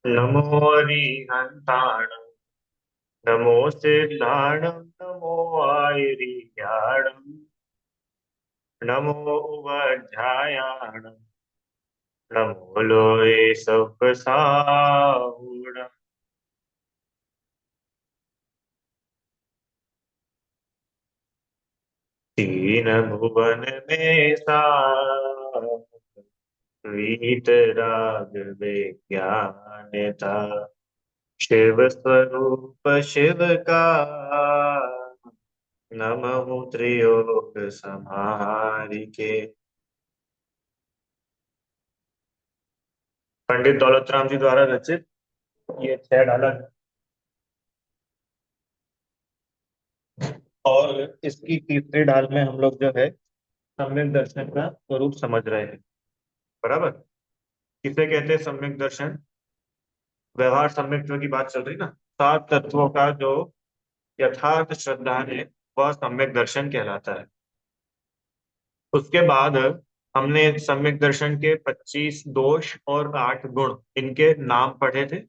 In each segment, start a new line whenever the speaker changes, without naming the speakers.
नमो अरिहन्ताणं नमो सिद्धाणं नमो आयर्याणं नमो उवध्यायाणं नमो लोये सप्तसाहुणम्। तीन भुवन में वीतराग विज्ञानता शिव स्वरूप शिव का नमः त्रियोग समारिके। पंडित दौलत राम जी द्वारा रचित ये छह ढालक। और इसकी तीसरी ढाल में हम लोग जो है सम्यक दर्शन का स्वरूप समझ रहे हैं। बराबर। किसे कहते हैं सम्यक दर्शन? व्यवहार सम्यक्त्व की बात चल रही ना। सात तत्वों का जो यथार्थ श्रद्धा है वह सम्यक दर्शन कहलाता है। उसके बाद हमने सम्यक दर्शन के 25 दोष और 8 गुण इनके नाम पढ़े थे।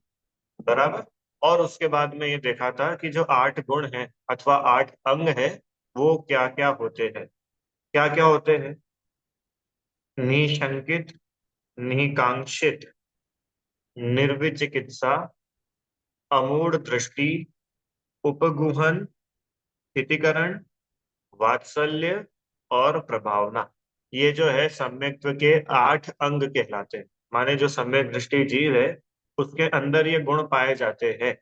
बराबर। और उसके बाद में ये देखा था कि जो 8 गुण हैं अथवा 8 अंग है वो क्या क्या होते हैं। क्या क्या होते हैं? निशंकित, निकांक्षित, निर्विचिकित्सा, अमूढ़ दृष्टि, उपगुहन, स्थितिकरण, वात्सल्य और प्रभावना। ये जो है सम्यक्त्व के 8 अंग कहलाते हैं। माने जो सम्यक दृष्टि जीव है उसके अंदर ये गुण पाए जाते हैं।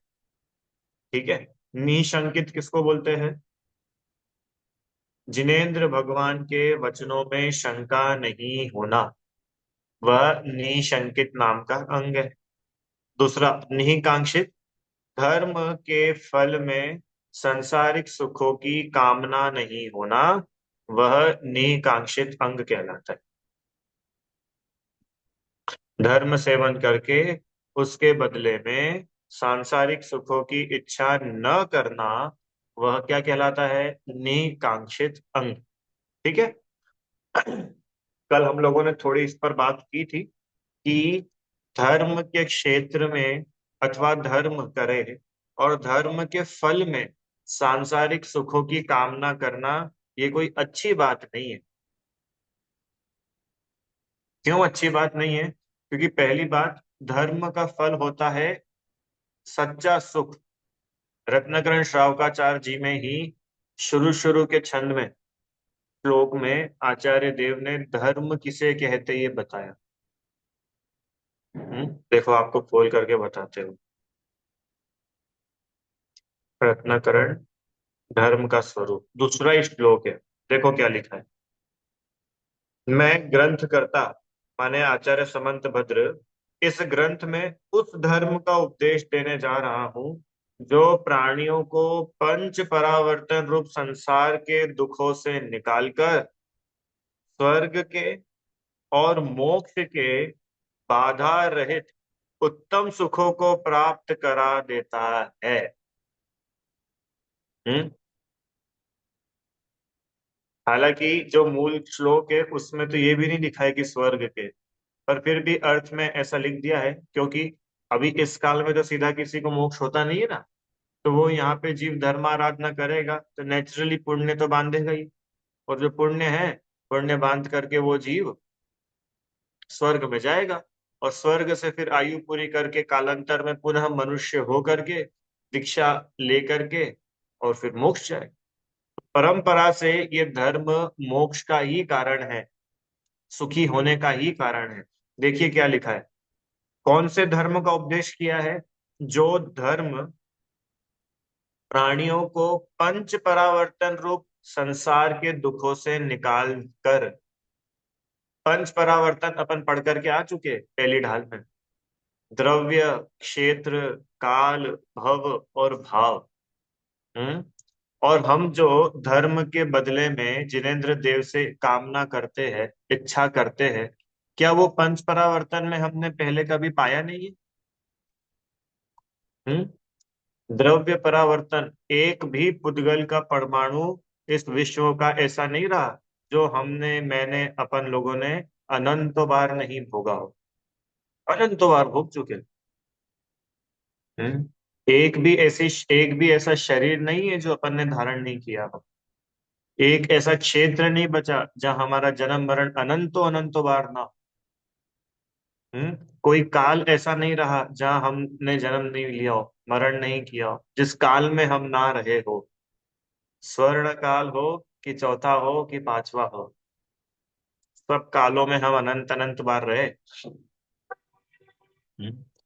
ठीक है। निशंकित किसको बोलते हैं? जिनेंद्र भगवान के वचनों में शंका नहीं होना, वह निशंकित नाम का अंग है। दूसरा, निकांक्षित, धर्म के फल में सांसारिक सुखों की कामना नहीं होना, वह निकांक्षित अंग कहलाता है। धर्म सेवन करके उसके बदले में सांसारिक सुखों की इच्छा न करना, वह क्या कहलाता है? निकांक्षित अंग। ठीक है। कल हम लोगों ने थोड़ी इस पर बात की थी कि धर्म के क्षेत्र में अथवा धर्म करे और धर्म के फल में सांसारिक सुखों की कामना करना ये कोई अच्छी बात नहीं है। क्यों अच्छी बात नहीं है? क्योंकि पहली बात, धर्म का फल होता है सच्चा सुख। रत्नाकरण श्रावकाचार्य जी में ही शुरू शुरू के छंद में श्लोक में आचार्य देव ने धर्म किसे कहते ये बताया। देखो आपको खोल करके बताते हो। रत्नाकरण धर्म का स्वरूप दूसरा ही श्लोक है। देखो क्या लिखा है। मैं ग्रंथ करता माने आचार्य समंत भद्र इस ग्रंथ में उस धर्म का उपदेश देने जा रहा हूं जो प्राणियों को पंच परावर्तन रूप संसार के दुखों से निकालकर स्वर्ग के और मोक्ष के बाधा रहित उत्तम सुखों को प्राप्त करा देता है। हम्म। हालांकि जो मूल श्लोक है उसमें तो ये भी नहीं लिखा है कि स्वर्ग के, पर फिर भी अर्थ में ऐसा लिख दिया है क्योंकि अभी इस काल में तो सीधा किसी को मोक्ष होता नहीं है ना। तो वो यहाँ पे जीव धर्माराधना करेगा तो नेचुरली पुण्य तो बांधेगा ही। और जो पुण्य है, पुण्य बांध करके वो जीव स्वर्ग में जाएगा। और स्वर्ग से फिर आयु पूरी करके कालांतर में पुनः मनुष्य हो करके दीक्षा ले करके और फिर मोक्ष जाए। परंपरा से ये धर्म मोक्ष का ही कारण है, सुखी होने का ही कारण है। देखिए क्या लिखा है। कौन से धर्म का उपदेश किया है? जो धर्म प्राणियों को पंच परावर्तन रूप संसार के दुखों से निकाल कर, पंच परावर्तन अपन पढ़ करके आ चुके पहली ढाल में। द्रव्य, क्षेत्र, काल, भव और भाव। हम्म। और हम जो धर्म के बदले में जिनेंद्र देव से कामना करते हैं, इच्छा करते हैं, क्या वो पंच परावर्तन में हमने पहले कभी पाया नहीं है? हम्म। द्रव्य परावर्तन एक भी पुद्गल का परमाणु इस विश्व का ऐसा नहीं रहा जो हमने मैंने अपन लोगों ने अनंत बार नहीं भोगा हो। अनंत बार भोग चुके। एक भी ऐसा शरीर नहीं है जो अपन ने धारण नहीं किया हो। एक ऐसा क्षेत्र नहीं बचा जहां हमारा जन्म मरण अनंतो अनंतो बार ना हो। हम्म कोई काल ऐसा नहीं रहा जहां हमने जन्म नहीं लिया हो, मरण नहीं किया हो, जिस काल में हम ना रहे हो। स्वर्ण काल हो कि चौथा हो कि पांचवा हो, सब कालों में हम अनंत अनंत बार रहे।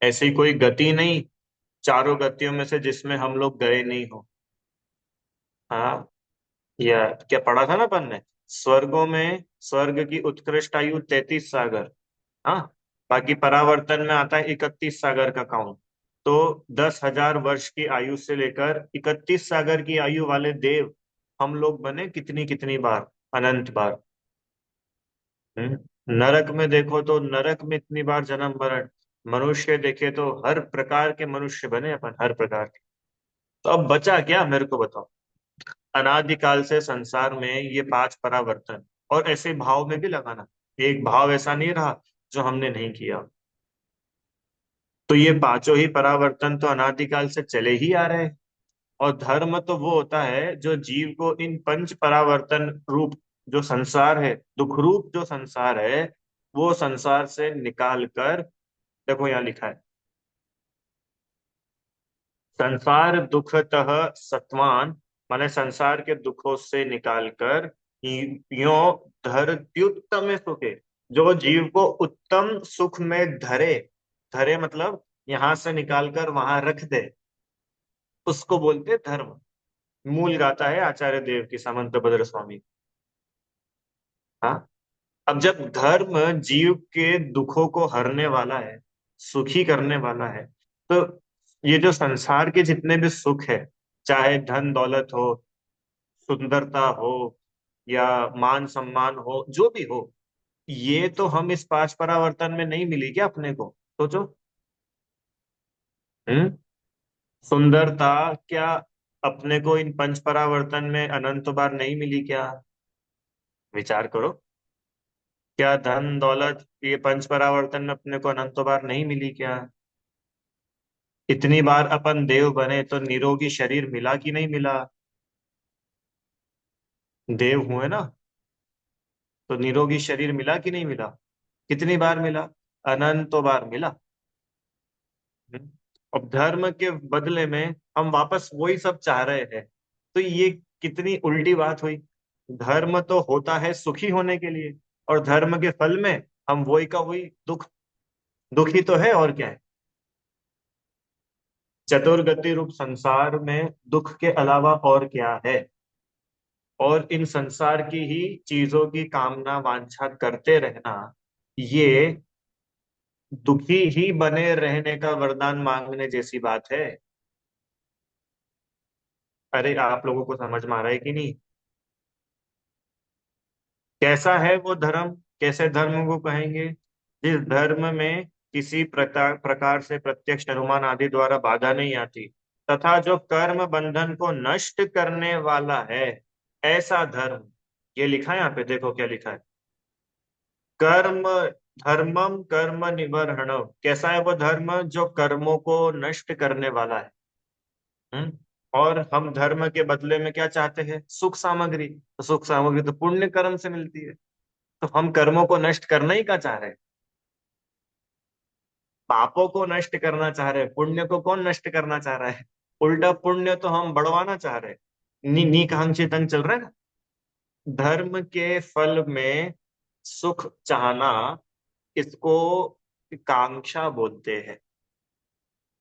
ऐसी कोई गति नहीं चारों गतियों में से जिसमें हम लोग गए नहीं हो। हाँ, या क्या पढ़ा था ना अपन ने, स्वर्गों में स्वर्ग की उत्कृष्ट आयु 33 सागर। हाँ, बाकी परावर्तन में आता है 31 सागर का काउंट। तो 10,000 वर्ष की आयु से लेकर 31 सागर की आयु वाले देव हम लोग बने कितनी कितनी बार, अनंत बार। नरक में देखो तो नरक में इतनी बार जन्म मरण। मनुष्य देखे तो हर प्रकार के मनुष्य बने अपन, हर प्रकार के। तो अब बचा क्या मेरे को बताओ। अनादिकाल से संसार में ये पांच परावर्तन, और ऐसे भाव में भी लगाना, एक भाव ऐसा नहीं रहा जो हमने नहीं किया। तो ये पांचों ही परावर्तन तो अनादिकाल से चले ही आ रहे हैं। और धर्म तो वो होता है जो जीव को इन पंच परावर्तन रूप जो संसार है, दुख रूप जो संसार है, वो संसार से निकाल कर, देखो यहाँ लिखा है, संसार दुखतः सत्वान, माने संसार के दुखों से निकालकर यो धरत्युत्तम सुखे, जो जीव को उत्तम सुख में धरे। धरे मतलब यहां से निकालकर वहां रख दे, उसको बोलते धर्म। मूल गाता है आचार्य देव की, सामंत भद्र स्वामी। हाँ, अब जब धर्म जीव के दुखों को हरने वाला है, सुखी करने वाला है, तो ये जो संसार के जितने भी सुख है, चाहे धन दौलत हो, सुंदरता हो, या मान सम्मान हो, जो भी हो, ये तो हम इस पांच परावर्तन में नहीं मिली क्या अपने को, सोचो। हम्म सुंदरता क्या अपने को इन पंच परावर्तन में अनंत बार नहीं मिली क्या? विचार करो। क्या धन दौलत ये पंच परावर्तन में अपने को अनंत बार नहीं मिली क्या? इतनी बार अपन देव बने तो निरोगी शरीर मिला कि नहीं मिला? देव हुए ना, तो निरोगी शरीर मिला कि नहीं मिला? कितनी बार मिला? अनंतो बार मिला। हम्म। अब धर्म के बदले में हम वापस वही सब चाह रहे हैं, तो ये कितनी उल्टी बात हुई। धर्म तो होता है सुखी होने के लिए, और धर्म के फल में हम वही का वही दुख, दुखी तो है और क्या है। चतुर्गति रूप संसार में दुख के अलावा और क्या है? और इन संसार की ही चीजों की कामना वांछा करते रहना, ये दुखी ही बने रहने का वरदान मांगने जैसी बात है। अरे आप लोगों को समझ में आ रहा है कि नहीं? कैसा है वो धर्म, कैसे धर्म को कहेंगे? जिस धर्म में किसी प्रकार प्रकार से प्रत्यक्ष अनुमान आदि द्वारा बाधा नहीं आती, तथा जो कर्म बंधन को नष्ट करने वाला है, ऐसा धर्म। ये लिखा है यहाँ पे, देखो क्या लिखा है। कर्म धर्मम कर्म निवर्हणम, कैसा है वो धर्म जो कर्मों को नष्ट करने वाला है। हम्म और हम धर्म के बदले में क्या चाहते हैं? सुख सामग्री, तो सुख सामग्री तो पुण्य कर्म से मिलती है। तो हम कर्मों को नष्ट करना ही क्या चाह रहे हैं? पापों को नष्ट करना चाह रहे हैं, पुण्य को कौन नष्ट करना चाह रहा है? उल्टा पुण्य तो हम बढ़वाना चाह रहे हैं। नीक हंग चितंग चल रहा है ना। धर्म के फल में सुख चाहना, इसको कांक्षा बोलते हैं।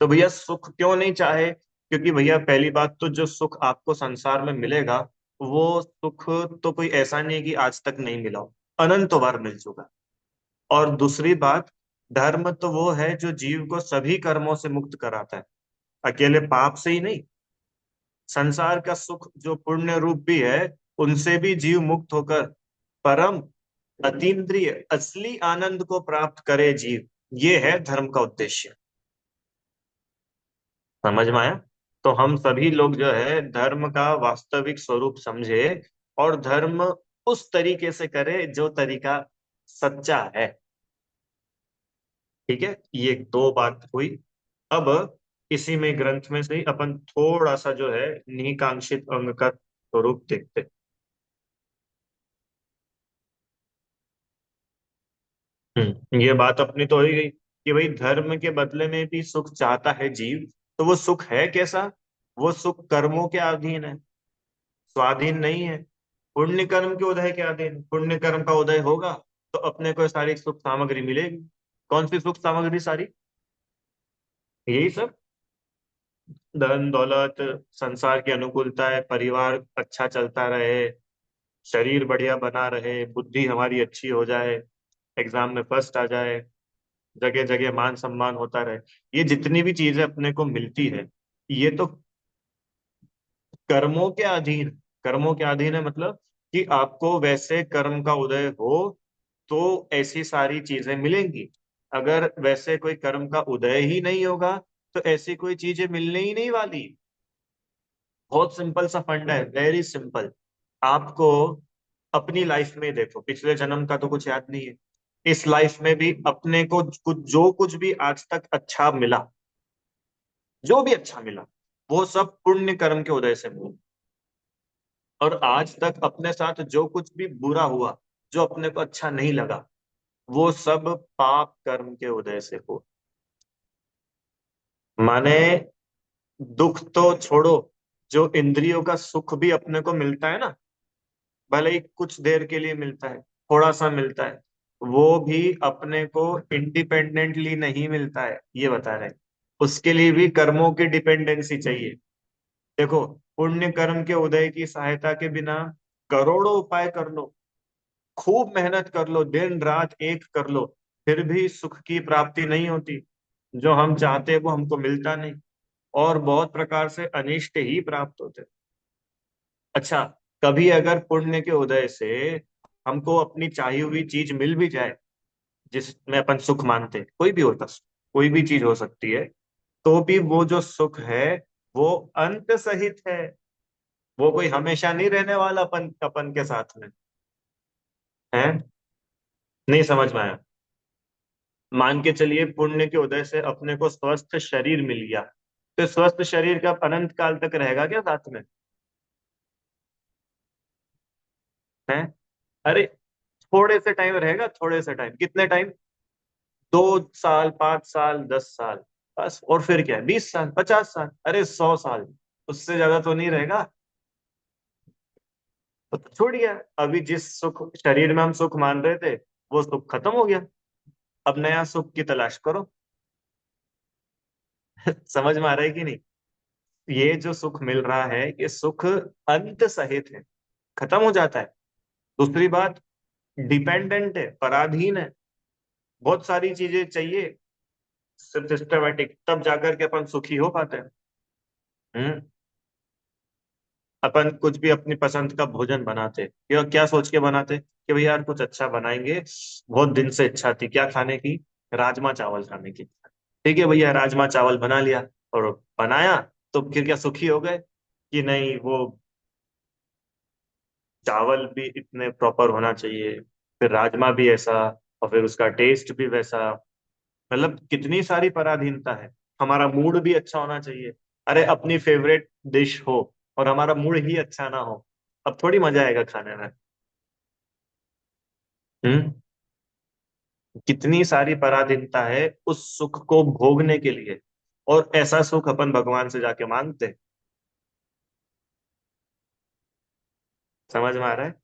तो भैया सुख क्यों नहीं चाहे? क्योंकि भैया पहली बात तो जो सुख आपको संसार में मिलेगा, वो सुख तो कोई ऐसा नहीं है कि आज तक नहीं मिला हो, अनंत बार मिल चुका। और दूसरी बात, धर्म तो वो है जो जीव को सभी कर्मों से मुक्त कराता है, अकेले पाप से ही नहीं। संसार का सुख जो पुण्य रूप भी है, उनसे भी जीव मुक्त होकर परम अतीन्द्रिय असली आनंद को प्राप्त करे जीव। ये है धर्म का उद्देश्य। समझ में आया? तो हम सभी लोग जो है धर्म का वास्तविक स्वरूप समझे, और धर्म उस तरीके से करे जो तरीका सच्चा है। ठीक है, ये दो बात हुई। अब इसी में ग्रंथ में से ही अपन थोड़ा सा जो है निकांक्षित अंग का स्वरूप देखते हैं। ये बात अपनी तो हो ही गई कि भाई धर्म के बदले में भी सुख चाहता है जीव। तो वो सुख है कैसा? वो सुख कर्मों के अधीन है, स्वाधीन नहीं है। पुण्य कर्म के उदय के अधीन, पुण्य कर्म का उदय होगा तो अपने को सारी सुख सामग्री मिलेगी। कौन सी सुख सामग्री सारी? यही सब, धन दौलत, संसार की अनुकूलता है, परिवार अच्छा चलता रहे, शरीर बढ़िया बना रहे, बुद्धि हमारी अच्छी हो जाए, एग्जाम में फर्स्ट आ जाए, जगह जगह मान सम्मान होता रहे। ये जितनी भी चीजें अपने को मिलती है, ये तो कर्मों के अधीन। कर्मों के अधीन है मतलब कि आपको वैसे कर्म का उदय हो तो ऐसी सारी चीजें मिलेंगी। अगर वैसे कोई कर्म का उदय ही नहीं होगा तो ऐसी कोई चीजें मिलने ही नहीं वाली। बहुत सिंपल सा फंडा है, वेरी सिंपल। आपको अपनी लाइफ में देखो, पिछले जन्म का तो कुछ याद नहीं है, इस लाइफ में भी अपने को कुछ जो कुछ भी आज तक अच्छा मिला, जो भी अच्छा मिला, वो सब पुण्य कर्म के उदय से मिला। और आज तक अपने साथ जो कुछ भी बुरा हुआ, जो अपने को अच्छा नहीं लगा, वो सब पाप कर्म के उदय से हो। माने दुख तो छोड़ो, जो इंद्रियों का सुख भी अपने को मिलता है ना, भले ही कुछ देर के लिए मिलता है, थोड़ा सा मिलता है, वो भी अपने को इंडिपेंडेंटली नहीं मिलता है, ये बता रहे हैं। उसके लिए भी कर्मों की डिपेंडेंसी चाहिए। देखो, पुण्य कर्म के उदय की सहायता के बिना करोड़ों उपाय कर लो, खूब मेहनत कर लो, दिन रात एक कर लो, फिर भी सुख की प्राप्ति नहीं होती। जो हम चाहते हैं वो हमको मिलता नहीं, और बहुत प्रकार से अनिष्ट ही प्राप्त होते। अच्छा, कभी अगर पुण्य के उदय से हमको अपनी चाही हुई चीज मिल भी जाए, जिसमें अपन सुख मानते हैं, कोई भी होता, कोई भी चीज हो सकती है, तो भी वो जो सुख है वो अंत सहित है। वो कोई हमेशा नहीं रहने वाला अपन अपन के साथ में है। नहीं समझ में आया? मान के चलिए पुण्य के उदय से अपने को स्वस्थ शरीर मिल गया, तो स्वस्थ शरीर का अनंत काल तक रहेगा क्या साथ में? है? अरे, थोड़े से टाइम रहेगा, थोड़े से टाइम, कितने टाइम? 2 साल, 5 साल, 10 साल, बस। और फिर क्या है, 20 साल, 50 साल, अरे 100 साल, उससे ज्यादा तो नहीं रहेगा। तो छूट गया। अभी जिस सुख शरीर में हम सुख मान रहे थे, वो सुख खत्म हो गया। अब नया सुख की तलाश करो। समझ में आ रहा है कि नहीं? ये जो सुख मिल रहा है, ये सुख अंत सहित है, खत्म हो जाता है। दूसरी बात, डिपेंडेंट है, पराधीन है। बहुत सारी चीजें चाहिए सिस्टमेटिक, तब जाकर के अपन सुखी हो पाते हैं। हम्म। अपन कुछ भी अपनी पसंद का भोजन बनाते, या क्या सोच के बनाते कि भैया यार कुछ अच्छा बनाएंगे, बहुत दिन से इच्छा थी क्या खाने की, राजमा चावल खाने की। ठीक है भैया, राजमा चावल बना लिया और बनाया, तो फिर क्या सुखी हो गए? कि नहीं, वो चावल भी इतने प्रॉपर होना चाहिए, फिर राजमा भी ऐसा, और फिर उसका टेस्ट भी वैसा। मतलब कितनी सारी पराधीनता है। हमारा मूड भी अच्छा होना चाहिए। अरे, अपनी फेवरेट डिश हो और हमारा मूड ही अच्छा ना हो, अब थोड़ी मजा आएगा खाने में। हम्म। कितनी सारी पराधीनता है उस सुख को भोगने के लिए, और ऐसा सुख अपन भगवान से जाके मांगते हैं। समझ में आ रहा है?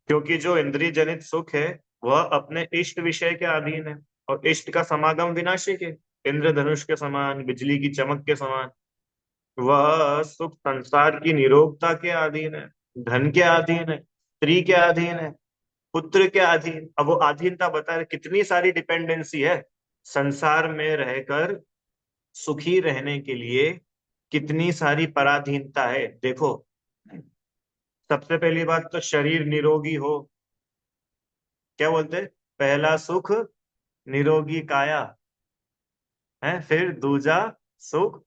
क्योंकि जो इंद्रिय जनित सुख है वह अपने इष्ट विषय के अधीन है, और इष्ट का समागम विनाशी है। इंद्रधनुष के समान, बिजली की चमक के समान। वह सुख संसार की निरोगता के अधीन है, धन के अधीन है, स्त्री के अधीन है, पुत्र के अधीन। अब वो अधीनता बता रहे कितनी सारी डिपेंडेंसी है। संसार में रहकर सुखी रहने के लिए कितनी सारी पराधीनता है, देखो। सबसे पहली बात तो शरीर निरोगी हो, क्या बोलते हैं? पहला सुख निरोगी काया है, फिर दूजा सुख,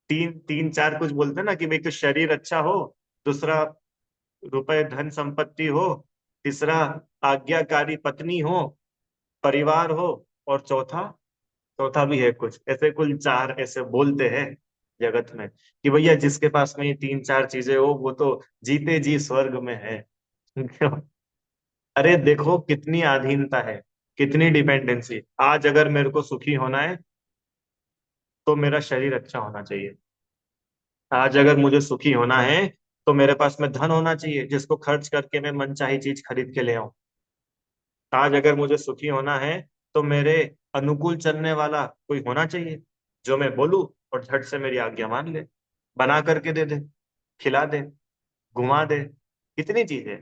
तीन तीन चार कुछ बोलते हैं ना कि भाई तो शरीर अच्छा हो, दूसरा रुपए धन संपत्ति हो, तीसरा आज्ञाकारी पत्नी हो, परिवार हो, और चौथा, चौथा भी है कुछ ऐसे, कुल चार ऐसे बोलते हैं जगत में कि भैया जिसके पास में ये तीन चार चीजें हो वो तो जीते जी स्वर्ग में है। अरे देखो कितनी अधीनता है, कितनी डिपेंडेंसी। आज अगर मेरे को सुखी होना है तो मेरा शरीर अच्छा होना चाहिए। आज अगर मुझे सुखी होना है तो मेरे पास में धन होना चाहिए जिसको खर्च करके मैं मनचाही चीज खरीद के ले आऊं। आज अगर मुझे सुखी होना है तो मेरे अनुकूल चलने वाला कोई होना चाहिए, जो मैं बोलूं और झट से मेरी आज्ञा मान ले, बना करके दे दे, खिला दे, घुमा दे। कितनी चीजें,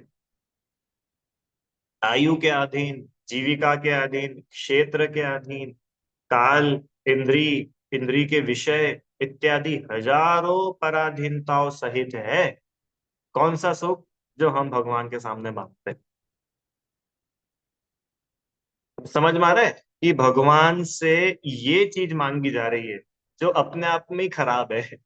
आयु के अधीन, जीविका के अधीन, क्षेत्र के अधीन, काल, इंद्री, इंद्री के विषय इत्यादि हजारों पराधीनताओं सहित है कौन सा सुख जो हम भगवान के सामने मांगते हैं। समझ में आ रहा है कि भगवान से ये चीज मांगी जा रही है जो अपने आप में ही खराब है।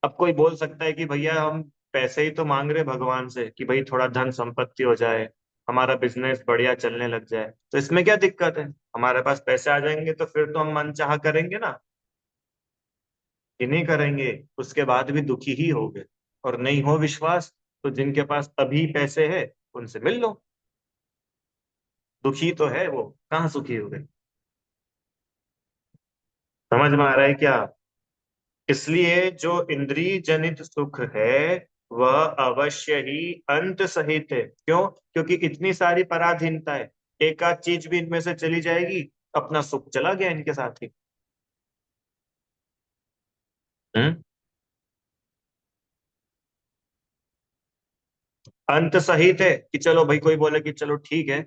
अब कोई बोल सकता है कि भैया हम पैसे ही तो मांग रहे भगवान से कि भाई थोड़ा धन संपत्ति हो जाए, हमारा बिजनेस बढ़िया चलने लग जाए, तो इसमें क्या दिक्कत है? हमारे पास पैसे आ जाएंगे तो फिर तो हम मन चाह करेंगे ना। कि नहीं करेंगे, उसके बाद भी दुखी ही होगे। और नहीं हो विश्वास तो जिनके पास अभी पैसे है उनसे मिल लो, दुखी तो है वो, कहाँ सुखी हो गए। समझ में आ रहा है क्या? इसलिए जो इंद्रिय जनित सुख है वह अवश्य ही अंत सहित है। क्यों? क्योंकि इतनी सारी पराधीनता है, एक आध चीज भी इनमें से चली जाएगी, अपना सुख चला गया इनके साथ ही। हम्म। अंत सहित है कि चलो भाई, कोई बोले कि चलो ठीक है,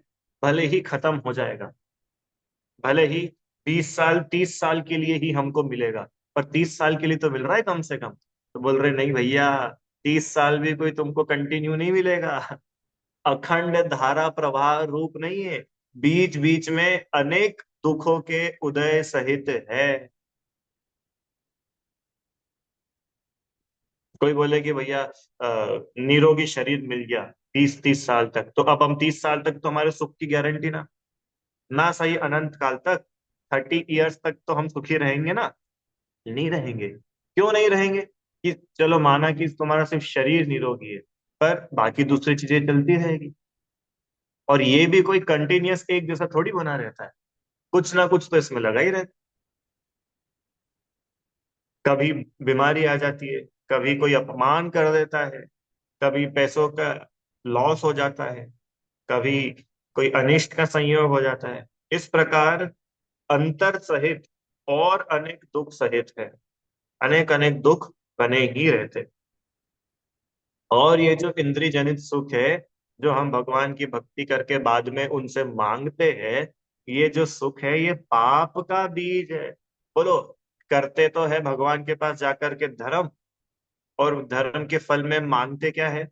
भले ही खत्म हो जाएगा, भले ही 20 साल 30 साल के लिए ही हमको मिलेगा, पर 30 साल के लिए तो मिल रहा है कम से कम। तो बोल रहे नहीं भैया, 30 साल भी कोई तुमको कंटिन्यू नहीं मिलेगा। अखंड धारा प्रवाह रूप नहीं है, बीच बीच में अनेक दुखों के उदय सहित है। कोई बोले कि भैया निरोगी शरीर मिल गया 20 30 साल तक, तो अब हम 30 साल तक तो हमारे सुख की गारंटी ना, ना सही अनंत काल तक, 30 इयर्स तक तो हम सुखी रहेंगे ना? नहीं रहेंगे। क्यों नहीं रहेंगे? कि चलो माना कि तुम्हारा सिर्फ शरीर निरोगी है, पर बाकी दूसरी चीजें चलती रहेगी। और ये भी कोई कंटिन्यूअस एक जैसा थोड़ी बना रहता है, कुछ ना कुछ तो इसमें लगा ही रहता। कभी बीमारी आ जाती है, कभी कोई अपमान कर देता है, कभी पैसों का लॉस हो जाता है, कभी कोई अनिष्ट का संयोग हो जाता है। इस प्रकार अंतर सहित और अनेक दुख सहित है, अनेक अनेक दुख बने ही रहते। और ये जो इंद्रिय जनित सुख है, जो हम भगवान की भक्ति करके बाद में उनसे मांगते हैं, ये जो सुख है ये पाप का बीज है। बोलो, करते तो है भगवान के पास जाकर के धर्म, और धर्म के फल में मांगते क्या है?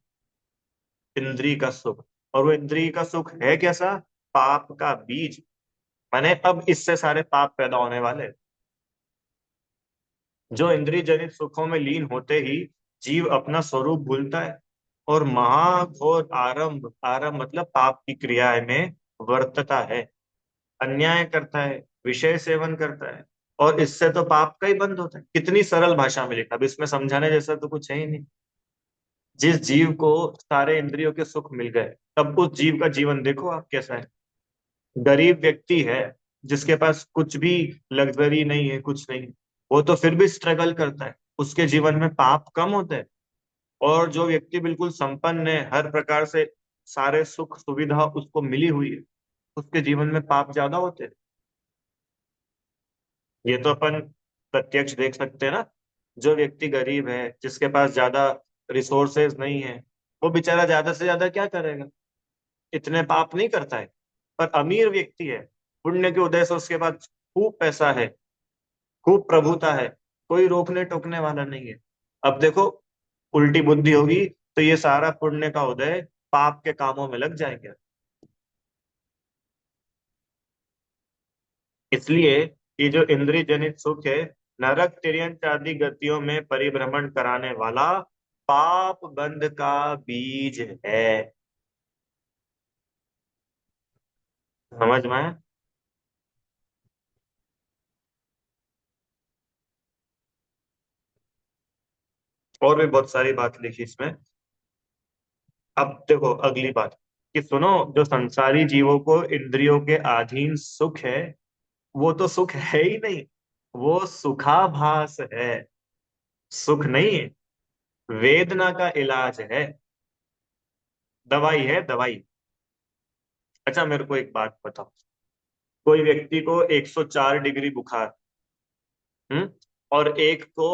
इंद्रिय का सुख। और वो इंद्रिय का सुख है कैसा? पाप का बीज। माने अब इससे सारे पाप पैदा होने वाले। जो इंद्रिय जनित सुखों में लीन होते ही जीव अपना स्वरूप भूलता है और महाघोर आरंभ, आरंभ मतलब पाप की क्रियाएं में वर्तता है, अन्याय करता है, विषय सेवन करता है। और इससे तो पाप का ही बंद होता है। कितनी सरल भाषा में लिखा, अब इसमें समझाने जैसा तो कुछ है ही नहीं। जिस जीव को सारे इंद्रियों के सुख मिल गए, तब उस जीव का जीवन देखो आप कैसा है। गरीब व्यक्ति है जिसके पास कुछ भी लग्जरी नहीं है, कुछ नहीं, वो तो फिर भी स्ट्रगल करता है, उसके जीवन में पाप कम होते हैं। और जो व्यक्ति बिल्कुल संपन्न है, हर प्रकार से सारे सुख सुविधा उसको मिली हुई है, उसके जीवन में पाप ज्यादा होते हैं। ये तो अपन प्रत्यक्ष देख सकते हैं ना। जो व्यक्ति गरीब है, जिसके पास ज्यादा रिसोर्सेज नहीं है, वो बेचारा ज्यादा से ज्यादा क्या करेगा? इतने पाप नहीं करता है। पर अमीर व्यक्ति है, पुण्य के उदय से उसके पास खूब पैसा है, खूब प्रभुता है, कोई रोकने टोकने वाला नहीं है। अब देखो, उल्टी बुद्धि होगी तो ये सारा पुण्य का उदय पाप के कामों में लग जाएगा। इसलिए ये जो इंद्रिय जनित सुख है, नरक तिर्यंत आदि गतियों में परिभ्रमण कराने वाला पाप बंध का बीज है। समझ में आया? और भी बहुत सारी बात लिखी इसमें। अब देखो अगली बात कि सुनो, जो संसारी जीवों को इंद्रियों के अधीन सुख है, वो तो सुख है ही नहीं, वो सुखाभास है, सुख नहीं है, वेदना का इलाज है, दवाई है दवाई। अच्छा मेरे को एक बात बताओ, कोई व्यक्ति को 104 डिग्री बुखार, हम्म, और एक को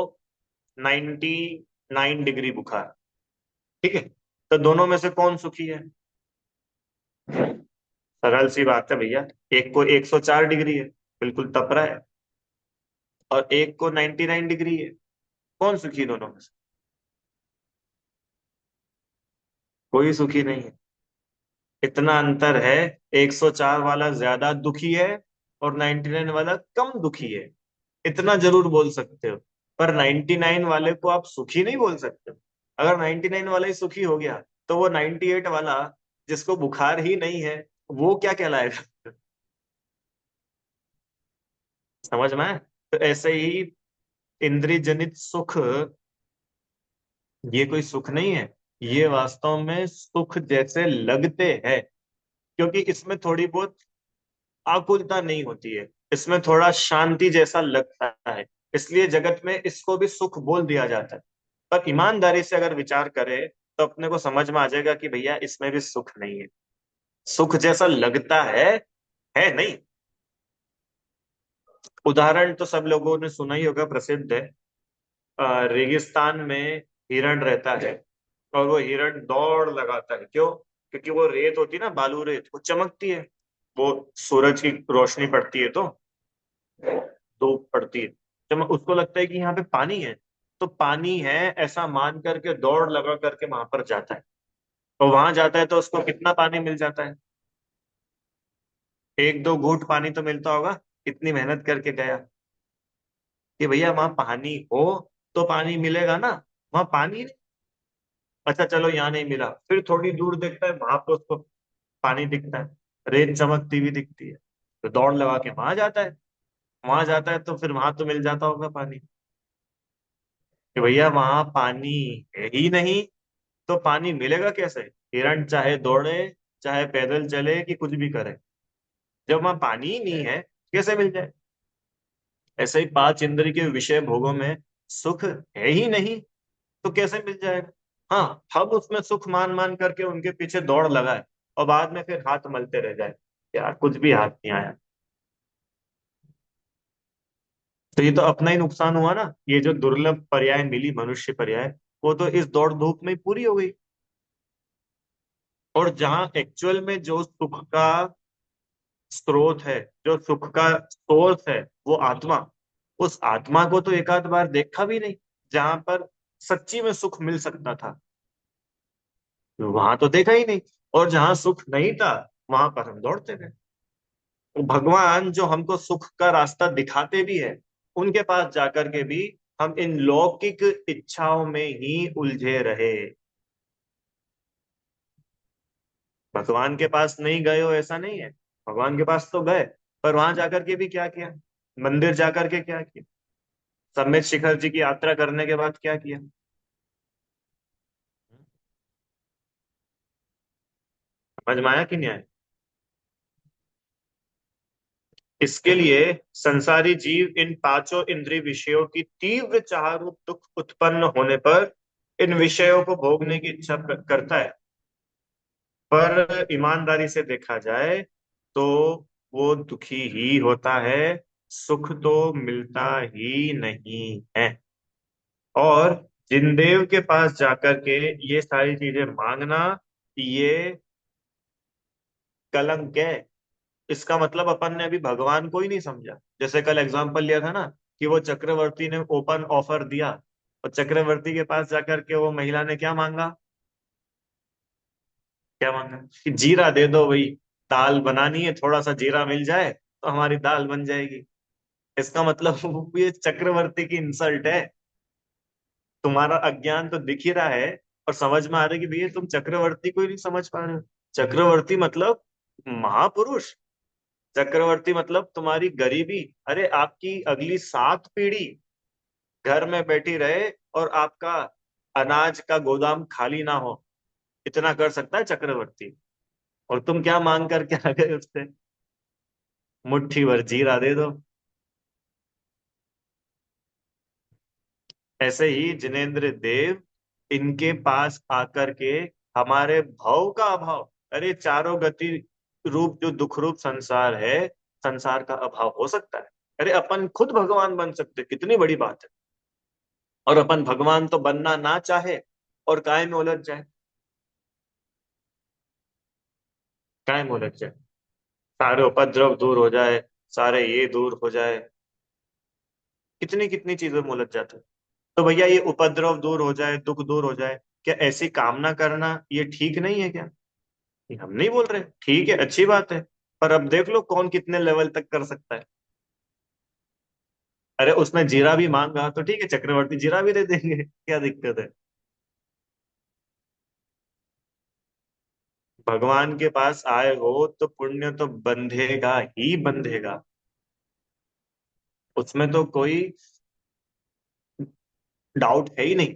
99 डिग्री बुखार, ठीक है, तो दोनों में से कौन सुखी है? सरल सी बात है भैया, एक को 104 डिग्री है, बिल्कुल तप रहा है, और एक को 99 डिग्री है, कौन सुखी दोनों में से? कोई सुखी नहीं है। इतना अंतर है, 104 वाला ज्यादा दुखी है और 99 वाला कम दुखी है, इतना जरूर बोल सकते हो। पर 99 वाले को आप सुखी नहीं बोल सकते। अगर 99 वाला ही सुखी हो गया, तो वो 98 वाला, जिसको बुखार ही नहीं है, वो क्या कहलाएगा? समझ में आया? तो ऐसे ही इंद्रिय जनित सुख, ये कोई सुख नहीं है, ये वास्तव में सुख जैसे लगते हैं, क्योंकि इसमें थोड़ी बहुत आकुलता नहीं होती है, इसमें थोड़ा शांति जैसा लगता है, इसलिए जगत में इसको भी सुख बोल दिया जाता है। पर ईमानदारी से अगर विचार करें, तो अपने को समझ में आ जाएगा कि भैया इसमें भी सुख नहीं है, सुख जैसा लगता है नहीं। उदाहरण तो सब लोगों ने सुना ही होगा, प्रसिद्ध है। रेगिस्तान में हिरण रहता है, और वो हिरण दौड़ लगाता है, क्यों? क्योंकि वो रेत होती है ना, बालू रेत, वो चमकती है, वो सूरज की रोशनी पड़ती है तो धूप पड़ती है, जब उसको लगता है कि यहाँ पे पानी है, तो पानी है ऐसा मान करके दौड़ लगा करके वहां पर जाता है, और वहां जाता है तो उसको कितना पानी मिल जाता है? एक दो घूंट पानी तो मिलता होगा, इतनी मेहनत करके गया कि भैया वहां पानी हो तो पानी मिलेगा ना, वहां पानी नहीं। अच्छा चलो यहाँ नहीं मिला, फिर थोड़ी दूर देखता है, वहां पे उसको पानी दिखता है, रेत चमकती हुई दिखती है, तो दौड़ लगा के वहां जाता है, वहां जाता है तो फिर वहां तो मिल जाता होगा पानी, कि भैया वहां पानी है ही नहीं, तो पानी मिलेगा कैसे? हिरण चाहे दौड़े, चाहे पैदल चले, कि कुछ भी करे, जब वहां पानी ही नहीं है, कैसे मिल जाए? ऐसे ही पांच इंद्रिय के विषय भोगों में सुख है ही नहीं, तो कैसे मिल जाएगा? हाँ, हम उसमें सुख मान मान करके उनके पीछे दौड़ लगाए, और बाद में फिर हाथ मलते रह जाए, यार कुछ भी हाथ नहीं आया। तो ये तो अपना ही नुकसान हुआ ना, ये जो दुर्लभ पर्याय मिली, मनुष्य पर्याय, वो तो इस दौड़ धूप में ही पूरी हो गई। और जहां एक्चुअल में जो सुख का स्रोत है, जो सुख का सोर्स है, वो आत्मा, उस आत्मा को तो एक आध बार देखा भी नहीं, जहां पर सच्ची में सुख मिल सकता था, वहां तो देखा ही नहीं। और जहां सुख नहीं था, वहां पर हम दौड़ते थे। तो भगवान जो हमको सुख का रास्ता दिखाते भी है, उनके पास जाकर के भी हम इन लौकिक इच्छाओं में ही उलझे रहे। भगवान के पास नहीं गए हो ऐसा नहीं है, भगवान के पास तो गए, पर वहां जाकर के भी क्या किया? मंदिर जाकर के क्या किया? समेत शिखर जी की यात्रा करने के बाद क्या किया? समझ में आया कि नहीं आया? इसके लिए संसारी जीव इन पांचों इंद्रिय विषयों की तीव्र चाह रूप दुख उत्पन्न होने पर इन विषयों को भोगने की इच्छा करता है, पर ईमानदारी से देखा जाए तो वो दुखी ही होता है, सुख तो मिलता ही नहीं है। और जिनदेव के पास जाकर के ये सारी चीजें मांगना, ये कलंक है। इसका मतलब अपन ने अभी भगवान को ही नहीं समझा। जैसे कल एग्जांपल लिया था ना, कि वो चक्रवर्ती ने ओपन ऑफर दिया, और चक्रवर्ती के पास जाकर के वो महिला ने क्या मांगा? क्या मांगा कि जीरा दे दो भाई, दाल बनानी है, थोड़ा सा जीरा मिल जाए तो हमारी दाल बन जाएगी। इसका मतलब ये चक्रवर्ती की इंसल्ट है। तुम्हारा अज्ञान तो दिख ही रहा है, और समझ में आ रहा है कि भैया तुम चक्रवर्ती को ही नहीं समझ पा रहे हो। चक्रवर्ती मतलब महापुरुष, चक्रवर्ती मतलब तुम्हारी गरीबी, अरे आपकी अगली 7 पीढ़ी घर में बैठी रहे और आपका अनाज का गोदाम खाली ना हो, इतना कर सकता है चक्रवर्ती। और तुम क्या मांग करके आ गए उससे? मुट्ठी भर जीरा दे दो। ऐसे ही जिनेंद्र देव, इनके पास आकर के हमारे भाव का अभाव, अरे चारों गति रूप जो दुख रूप संसार है, संसार का अभाव हो सकता है? अरे अपन खुद भगवान बन सकते, कितनी बड़ी बात है। और अपन भगवान तो बनना ना चाहे और काय में उलझ जाए, काय में उलझ जाए, सारे उपद्रव दूर हो जाए, सारे ये दूर हो जाए, कितनी कितनी चीजों में उलझ जाते हैं। तो भैया ये उपद्रव दूर हो जाए, दुख दूर हो जाए, क्या ऐसी कामना करना ये ठीक नहीं है क्या? ये हम नहीं बोल रहे, ठीक है, अच्छी बात है। पर अब देख लो कौन कितने लेवल तक कर सकता है। अरे उसने जीरा भी मांगा तो ठीक है, चक्रवर्ती जीरा भी दे देंगे, क्या दिक्कत है? भगवान के पास आए हो तो पुण्य तो बंधेगा ही बंधेगा, उसमें तो कोई डाउट है ही नहीं।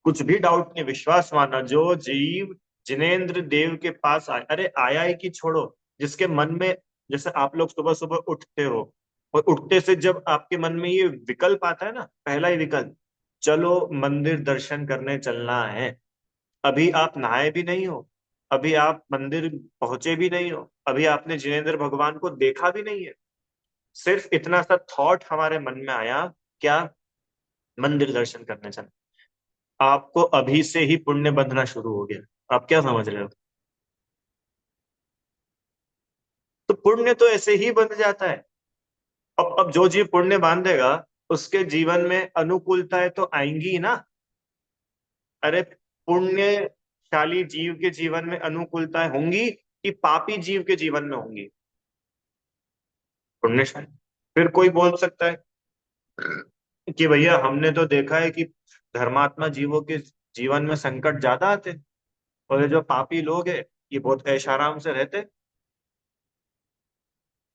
कुछ भी डाउट नहीं, विश्वास मानना। जो जीव जिनेंद्र देव के पास आए, अरे आया ही की छोड़ो, जिसके मन में, जैसे आप लोग सुबह सुबह उठते हो और उठते से जब आपके मन में ये विकल्प आता है ना, पहला ही विकल्प, चलो मंदिर दर्शन करने चलना है। अभी आप नहाए भी नहीं हो, अभी आप मंदिर पहुंचे भी नहीं हो, अभी आपने जिनेंद्र भगवान को देखा भी नहीं है, सिर्फ इतना सा थॉट हमारे मन में आया, क्या, मंदिर दर्शन करने चलना, आपको अभी से ही पुण्य बंधना शुरू हो गया। आप क्या समझ रहे हो? तो पुण्य तो ऐसे ही बंध जाता है। अब जो जीव पुण्य बांधेगा, उसके जीवन में अनुकूलताएं तो आएंगी ही ना। अरे पुण्यशाली जीव के जीवन में अनुकूलताएं होंगी कि पापी जीव के जीवन में होंगी? पुण्यशाली। फिर कोई बोल सकता है कि भैया हमने तो देखा है कि धर्मात्मा जीवों के जीवन में संकट ज्यादा आते हैं, और ये जो पापी लोग हैं ये बहुत ऐश आराम से रहते।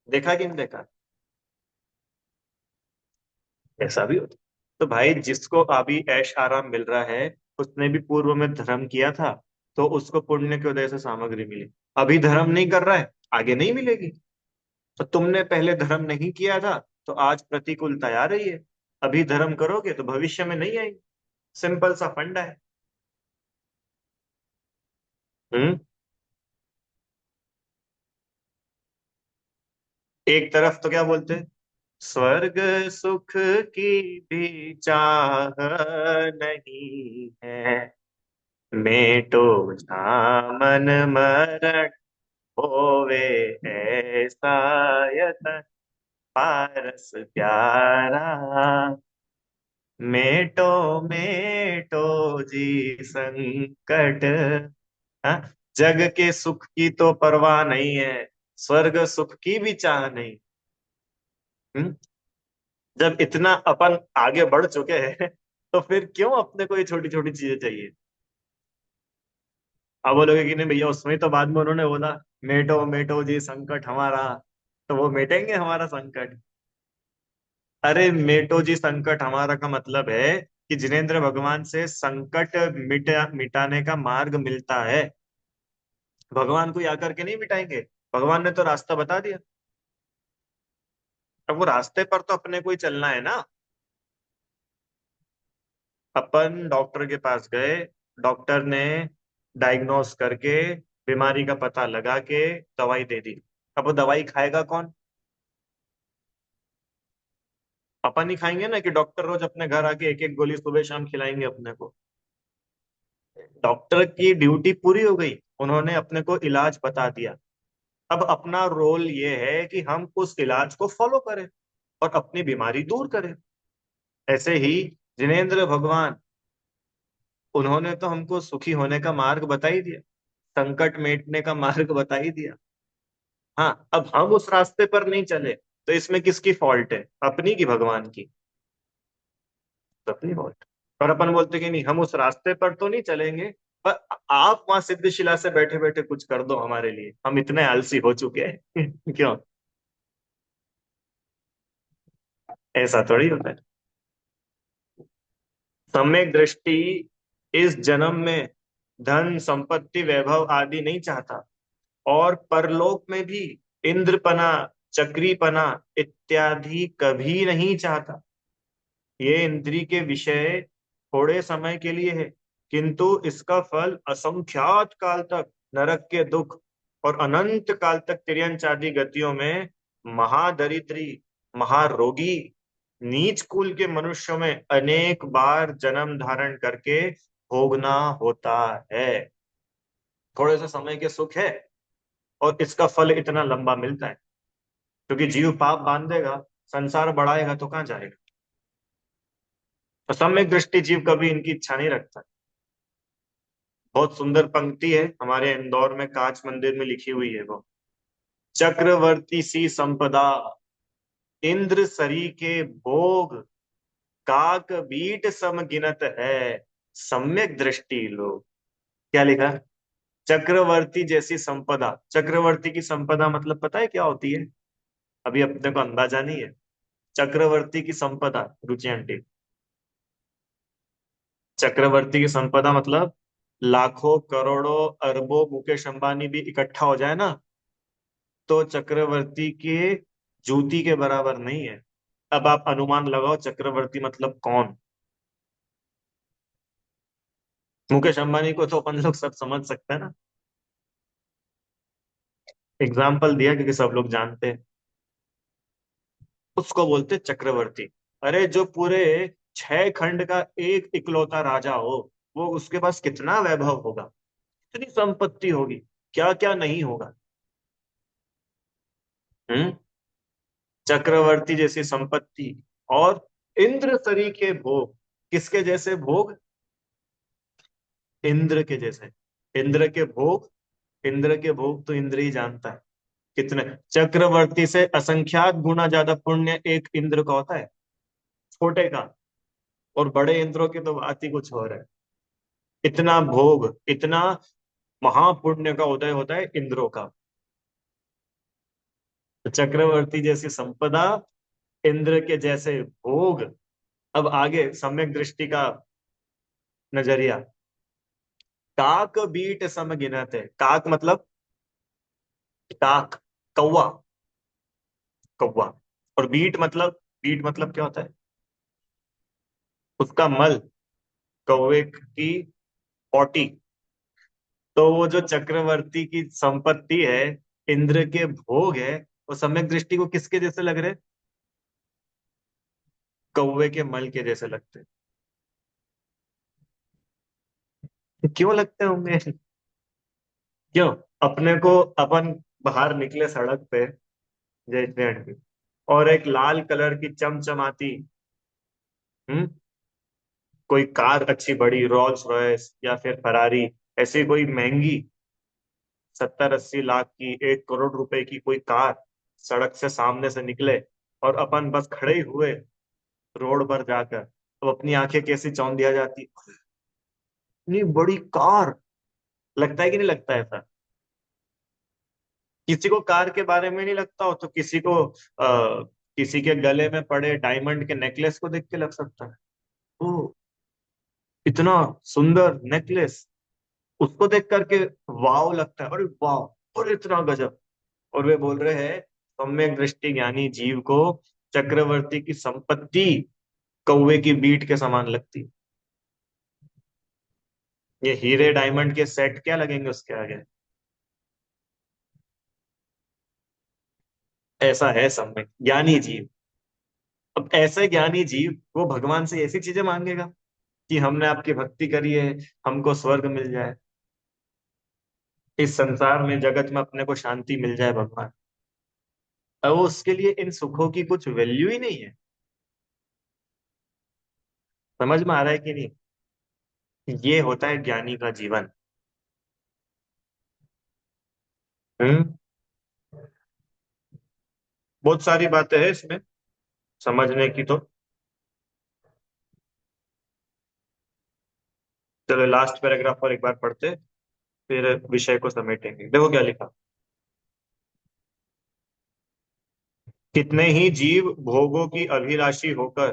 देखा कि नहीं देखा? ऐसा भी होता। तो भाई जिसको अभी ऐश आराम मिल रहा है, उसने भी पूर्व में धर्म किया था, तो उसको पुण्य की वजह से सामग्री मिली। अभी धर्म नहीं कर रहा है, आगे नहीं मिलेगी। तो तुमने पहले धर्म नहीं किया था, तो आज प्रतिकूलता आ रही है। अभी धर्म करोगे तो भविष्य में नहीं आएगी। सिंपल सा फंडा है। हम्म। एक तरफ तो क्या बोलते हैं, स्वर्ग सुख की भी चाह नहीं है, मेटो जामन मरण होवे ऐसा यतन, पारस प्यारा, मेटो मेटो जी संकट। हाँ? जग के सुख की तो परवाह नहीं है, स्वर्ग सुख की भी चाह नहीं। हम्म? जब इतना अपन आगे बढ़ चुके हैं तो फिर क्यों अपने को ये छोटी छोटी चीजें चाहिए? अब बोलोगे कि नहीं भैया, उसमें तो बाद में उन्होंने बोला, मेटो मेटो जी संकट हमारा, तो वो मिटेंगे हमारा संकट? अरे मेटो जी संकट हमारा का मतलब है कि जिनेंद्र भगवान से संकट मिटाने का मार्ग मिलता है। भगवान को आकर के नहीं मिटाएंगे, भगवान ने तो रास्ता बता दिया। अब वो रास्ते पर तो अपने को ही चलना है ना। अपन डॉक्टर के पास गए, डॉक्टर ने डायग्नोस करके बीमारी का पता लगा के दवाई दे दी। अब वो दवाई खाएगा कौन? अपन ही खाएंगे ना, कि डॉक्टर रोज अपने घर आके एक एक गोली सुबह शाम खिलाएंगे अपने को? डॉक्टर की ड्यूटी पूरी हो गई, उन्होंने अपने को इलाज बता दिया। अब अपना रोल ये है कि हम उस इलाज को फॉलो करें और अपनी बीमारी दूर करें। ऐसे ही जिनेंद्र भगवान, उन्होंने तो हमको सुखी होने का मार्ग बता ही दिया, संकट मिटने का मार्ग बता ही दिया। हाँ, अब हम उस रास्ते पर नहीं चले तो इसमें किसकी फॉल्ट है, अपनी की भगवान की? तो अपनी फॉल्ट। और अपन बोलते कि नहीं, हम उस रास्ते पर तो नहीं चलेंगे, पर आप वहां सिद्धशिला से बैठे बैठे कुछ कर दो हमारे लिए, हम इतने आलसी हो चुके हैं। क्यों? ऐसा थोड़ी होता है। सम्यक दृष्टि इस जन्म में धन संपत्ति वैभव आदि नहीं चाहता, और परलोक में भी इंद्रपना, चक्रीपना इत्यादि कभी नहीं चाहता। ये इंद्री के विषय थोड़े समय के लिए है, किंतु इसका फल असंख्यात काल तक नरक के दुख और अनंत काल तक तिर्यंच आदि गतियों में महादरिद्री, महारोगी, नीच कुल के मनुष्यों में अनेक बार जन्म धारण करके भोगना होता है। थोड़े से समय के सुख है, और इसका फल इतना लंबा मिलता है। क्योंकि जीव पाप बांधेगा, संसार बढ़ाएगा तो कहाँ जाएगा। तो सम्यक दृष्टि जीव कभी इनकी इच्छा नहीं रखता। बहुत सुंदर पंक्ति है, हमारे इंदौर में कांच मंदिर में लिखी हुई है वो। चक्रवर्ती सी संपदा, इंद्र सरी के भोग, काक बीट सम गिनत है, सम्यक दृष्टि लो। क्या लिखा? चक्रवर्ती जैसी संपदा। चक्रवर्ती की संपदा मतलब पता है क्या होती है? अभी अपने को अंदाजा नहीं है। चक्रवर्ती की संपदा, रुचि आंटी, चक्रवर्ती की संपदा मतलब लाखों करोड़ों अरबों मुकेश अंबानी भी इकट्ठा हो जाए ना, तो चक्रवर्ती के जूती के बराबर नहीं है। अब आप अनुमान लगाओ चक्रवर्ती मतलब कौन। मुकेश अंबानी को तो अपन लोग सब समझ सकते हैं ना। एग्जाम्पल दिया क्योंकि सब लोग जानते हैं। उसको बोलते चक्रवर्ती। अरे जो पूरे 6 खंड का एक इकलौता राजा हो, वो उसके पास कितना वैभव होगा, कितनी संपत्ति होगी, क्या क्या नहीं होगा। हम्म। चक्रवर्ती जैसी संपत्ति, और इंद्र सरी के भोग। किसके जैसे भोग? इंद्र के जैसे। इंद्र के भोग, इंद्र के भोग तो इंद्र ही जानता है कितने। चक्रवर्ती से असंख्यात गुना ज्यादा पुण्य एक इंद्र का होता है, छोटे का। और बड़े इंद्रों की तो बात ही कुछ और है। इतना भोग, इतना महापुण्य का उदय होता है इंद्रों का। तो चक्रवर्ती जैसी संपदा, इंद्र के जैसे भोग। अब आगे सम्यक दृष्टि का नजरिया। काक बीट सम गिनत है। काक मतलब काक, कौवा, कौवा। और बीट मतलब, बीट मतलब क्या होता है? उसका मल, कौवे की पॉटी। तो वो जो चक्रवर्ती की संपत्ति है, इंद्र के भोग है, वो सम्यक दृष्टि को किसके जैसे लग रहे? कौवे के मल के जैसे लगते हैं। क्यों लगते होंगे? क्यों? अपने को, अपन बाहर निकले सड़क पे, जय श्री आंटी, और एक लाल कलर की चमचमाती, हम्म, कोई कार अच्छी बड़ी रोल्स रॉयस या फिर फरारी, ऐसी कोई महंगी 70-80 लाख की, 1 करोड़ रुपए की कोई कार सड़क से सामने से निकले, और अपन बस खड़े ही हुए रोड पर जाकर, तो अपनी आंखें कैसी चौंधिया जाती, इतनी बड़ी कार। लगता है कि नहीं लगता ऐसा? किसी को कार के बारे में नहीं लगता हो तो किसी को किसी के गले में पड़े डायमंड के नेकलेस को देख के लग सकता है। ओ, इतना सुंदर नेकलेस, उसको देख करके वाव लगता है, अरे वाव, और इतना गजब। और वे बोल रहे हैं सम्यक दृष्टि ज्ञानी जीव को चक्रवर्ती की संपत्ति कौवे की बीट के समान लगती। ये हीरे डायमंड के सेट क्या लगेंगे उसके आगे। ऐसा है सम्यक ज्ञानी जीव। अब ऐसे ज्ञानी जीव वो भगवान से ऐसी चीजें मांगेगा कि हमने आपकी भक्ति करी है, हमको स्वर्ग मिल जाए, इस संसार में जगत में अपने को शांति मिल जाए भगवान। अब वो उसके लिए इन सुखों की कुछ वैल्यू ही नहीं है। समझ में आ रहा है कि नहीं? ये होता है ज्ञानी का जीवन। हम्म। बहुत सारी बातें हैं इसमें समझने की तो। चलो लास्ट पैराग्राफ और एक बार पढ़ते, फिर विषय को समेटेंगे। देखो क्या लिखा। कितने ही जीव भोगों की अभिलाषी होकर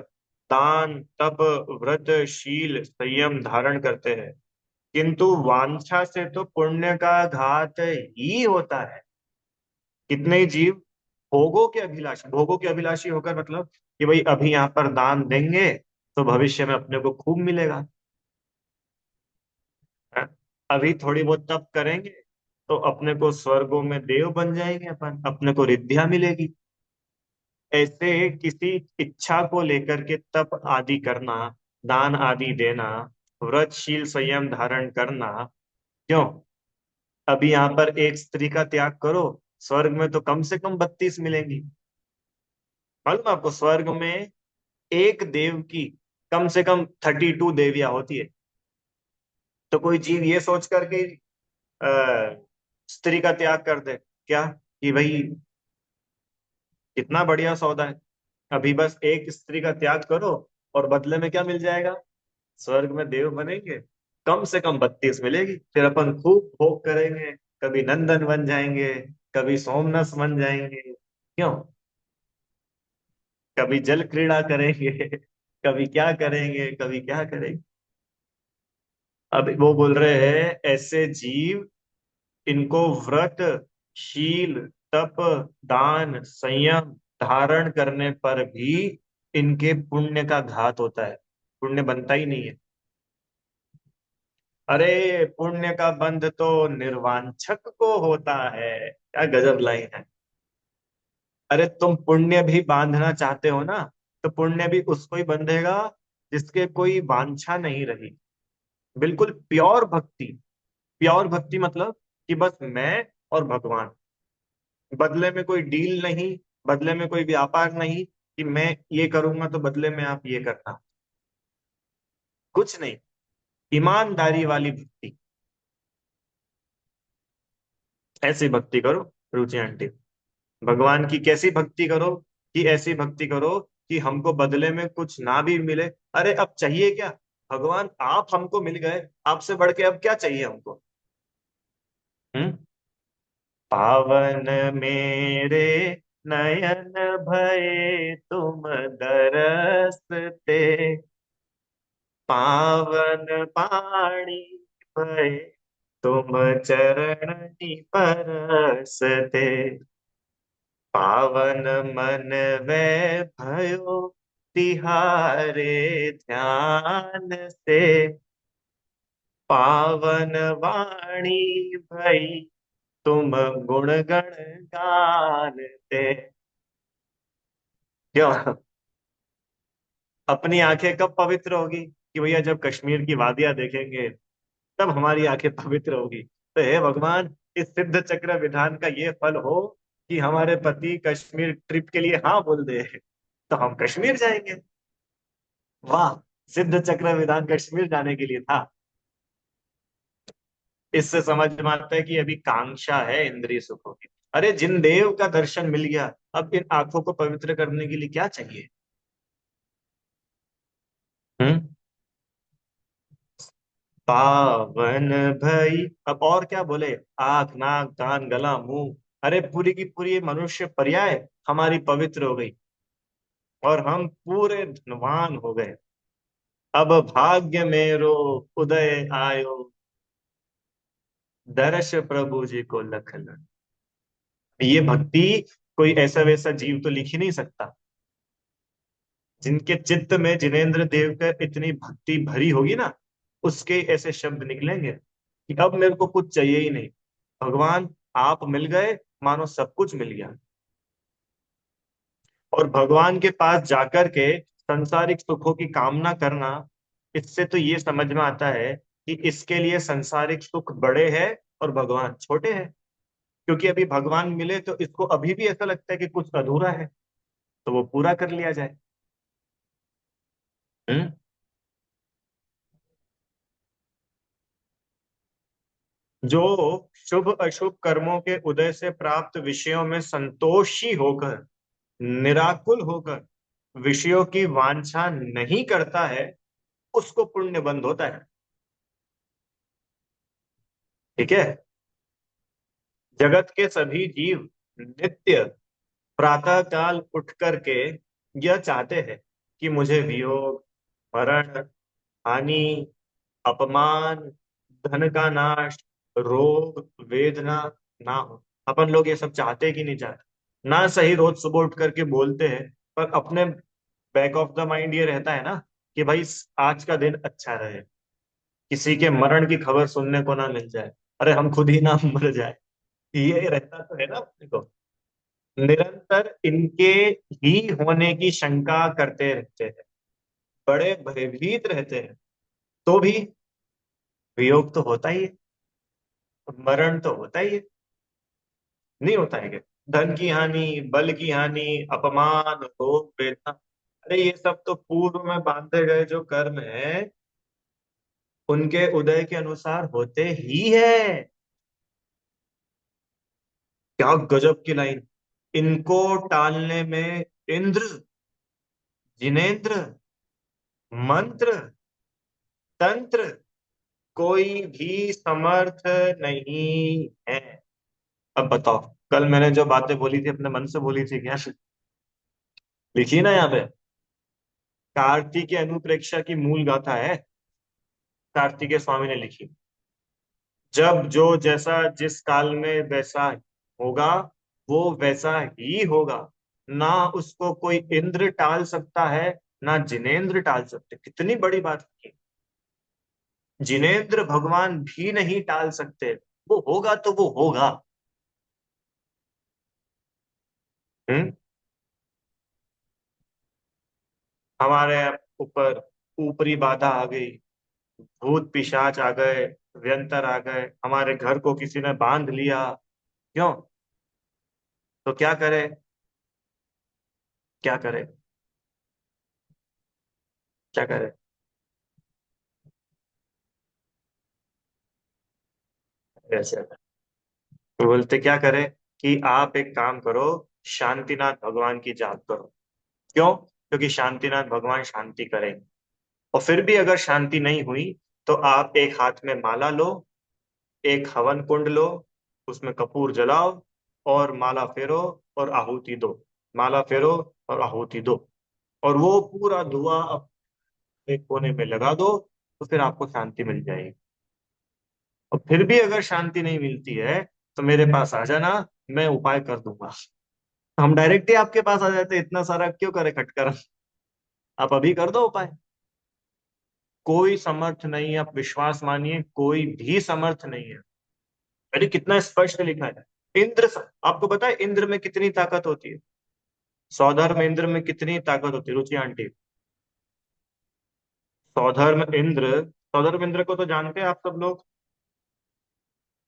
दान तप व्रत शील संयम धारण करते हैं, किंतु वांछा से तो पुण्य का घात ही होता है। कितने ही जीव भोगों के अभिलाषी होकर, मतलब कि भाई अभी यहाँ पर दान देंगे तो भविष्य में अपने को खूब मिलेगा, है? अभी थोड़ी बहुत तप करेंगे तो अपने को स्वर्गों में देव बन जाएंगे, अपन अपने को रिद्धियां मिलेगी। ऐसे किसी इच्छा को लेकर के तप आदि करना, दान आदि देना, व्रतशील संयम धारण करना, क्यों? अभी यहाँ पर एक स्त्री का त्याग करो, स्वर्ग में तो कम से कम 32 मिलेंगी। मालूम है आपको, स्वर्ग में एक देव की कम से कम 32 देवियां होती है। तो कोई जीव ये सोच करके अः स्त्री का त्याग कर दे क्या, कि भाई कितना बढ़िया सौदा है, अभी बस एक स्त्री का त्याग करो और बदले में क्या मिल जाएगा, स्वर्ग में देव बनेंगे, कम से कम 32 मिलेगी, फिर अपन खूब भोग करेंगे, कभी नंदन बन जाएंगे, कभी सोमनस बन जाएंगे, क्यों? कभी जल क्रीड़ा करेंगे, कभी क्या करेंगे, कभी क्या करेंगे। अब वो बोल रहे हैं ऐसे जीव, इनको व्रत शील तप दान संयम धारण करने पर भी इनके पुण्य का घात होता है, पुण्य बनता ही नहीं है। अरे पुण्य का बंध तो निर्वांछक को होता है, क्या गजब लाइन है। अरे तुम पुण्य भी बांधना चाहते हो ना, तो पुण्य भी उसको ही बंधेगा जिसके कोई वांछा नहीं रही, बिल्कुल प्योर भक्ति। प्योर भक्ति मतलब कि बस मैं और भगवान, बदले में कोई डील नहीं, बदले में कोई व्यापार नहीं कि मैं ये करूंगा तो बदले में आप ये करना, कुछ नहीं। ईमानदारी वाली भक्ति, ऐसी भक्ति करो रुचि आंटी। भगवान की कैसी भक्ति करो, कि ऐसी भक्ति करो कि हमको बदले में कुछ ना भी मिले। अरे अब चाहिए क्या, भगवान आप हमको मिल गए, आपसे बढ़ के अब क्या चाहिए हमको। हम्म। पावन मेरे नयन भये तुम दरसते, पावन पाणी भये तुम चरणी परसते, पावन मन भयो तिहारे ध्यान से, पावन वाणी भई तुम गुण गण गानते। क्यों? अपनी आंखें कब पवित्र होगी, कि भैया जब कश्मीर की वादियां देखेंगे तब हमारी आंखें पवित्र होगी। तो हे भगवान, इस सिद्ध चक्र विधान का ये फल हो कि हमारे पति कश्मीर ट्रिप के लिए हाँ बोल दे, तो हम कश्मीर जाएंगे। वाह, सिद्ध चक्र विधान कश्मीर जाने के लिए था। इससे समझ में आता है कि अभी कांक्षा है इंद्रिय सुखों की। अरे जिन देव का दर्शन मिल गया, अब इन आंखों को पवित्र करने के लिए क्या चाहिए। हम्म। पावन भई, अब और क्या बोले, आंख नाक कान गला मुंह, अरे पूरी की पूरी ये मनुष्य पर्याय हमारी पवित्र हो गई और हम पूरे धनवान हो गए। अब भाग्य मेरो उदय आयो, दर्श प्रभु जी को लखन। ये भक्ति कोई ऐसा वैसा जीव तो लिख ही नहीं सकता। जिनके चित्त में जिनेंद्र देव का इतनी भक्ति भरी होगी ना, उसके ऐसे शब्द निकलेंगे कि अब मेरे को कुछ चाहिए ही नहीं, भगवान आप मिल गए, मानो सब कुछ मिल गया। और भगवान के पास जाकर के संसारिक सुखों की कामना करना, इससे तो ये समझ में आता है कि इसके लिए संसारिक सुख बड़े हैं और भगवान छोटे हैं। क्योंकि अभी भगवान मिले तो इसको अभी भी ऐसा लगता है कि कुछ अधूरा है, तो वो पूरा कर लिया जाए। हम्म। जो शुभ अशुभ कर्मों के उदय से प्राप्त विषयों में संतोषी होकर, निराकुल होकर विषयों की वांछा नहीं करता है, उसको पुण्य बंध होता है। ठीक है। जगत के सभी जीव नित्य प्रातः काल उठ करके यह चाहते हैं कि मुझे वियोग, मरण, हानि, अपमान, धन का नाश, रोग, वेदना ना हो। अपन लोग ये सब चाहते कि नहीं चाहते ना? सही रोज सुबह उठ करके बोलते हैं, पर अपने बैक ऑफ द माइंड ये रहता है ना कि भाई आज का दिन अच्छा रहे, किसी के मरण की खबर सुनने को ना मिल जाए, अरे हम खुद ही ना मर जाए। ये रहता तो है ना अपने को। निरंतर इनके ही होने की शंका करते रहते हैं, बड़े भयभीत रहते हैं। तो भी वियोग तो होता ही है, मरण तो होता ही है, नहीं होता है क्या? धन की हानि, बल की हानि, अपमान, रोग, वेदना, अरे ये सब तो पूर्व में बांधे गए जो कर्म है उनके उदय के अनुसार होते ही है। क्या गजब की लाइन! इनको टालने में इंद्र, जिनेंद्र, मंत्र, तंत्र कोई भी समर्थ नहीं है। अब बताओ, कल मैंने जो बातें बोली थी अपने मन से बोली थी क्या? लिखी ना यहाँ पे। कार्तिक अनुप्रेक्षा की मूल गाथा है, कार्तिकेय स्वामी ने लिखी। जब जो जैसा जिस काल में वैसा होगा, वो वैसा ही होगा। ना उसको कोई इंद्र टाल सकता है, ना जिनेंद्र टाल सकते। कितनी बड़ी बात की! जिनेंद्र भगवान भी नहीं टाल सकते। वो होगा तो वो होगा। हम्म। हमारे ऊपर ऊपरी बाधा आ गई, भूत पिशाच आ गए, व्यंतर आ गए, हमारे घर को किसी ने बांध लिया। क्यों? तो क्या करे? क्या करे? क्या करे? ऐसे तो बोलते क्या करे कि आप एक काम करो, शांतिनाथ भगवान की जाप करो। क्यों? क्योंकि शांतिनाथ भगवान शांति करेंगे। और फिर भी अगर शांति नहीं हुई तो आप एक हाथ में माला लो, एक हवन कुंड लो, उसमें कपूर जलाओ और माला फेरो और आहुति दो। माला फेरो और आहुति दो, और वो पूरा धुआं अपने कोने में लगा दो, तो फिर आपको शांति मिल जाएगी। और फिर भी अगर शांति नहीं मिलती है तो मेरे पास आ जाना, मैं उपाय कर दूंगा। हम डायरेक्ट ही आपके पास आ जाते, इतना सारा क्यों करे खटकर। आप अभी कर दो उपाय। कोई समर्थ नहीं है, आप विश्वास मानिए, कोई भी समर्थ नहीं है। अरे कितना स्पष्ट लिखा है। इंद्र, आपको पता है इंद्र में कितनी ताकत होती है? सौधर्म इंद्र में कितनी ताकत होती है रुचि आंटी? सौधर्म इंद्र को तो जानते हैं आप सब लोग,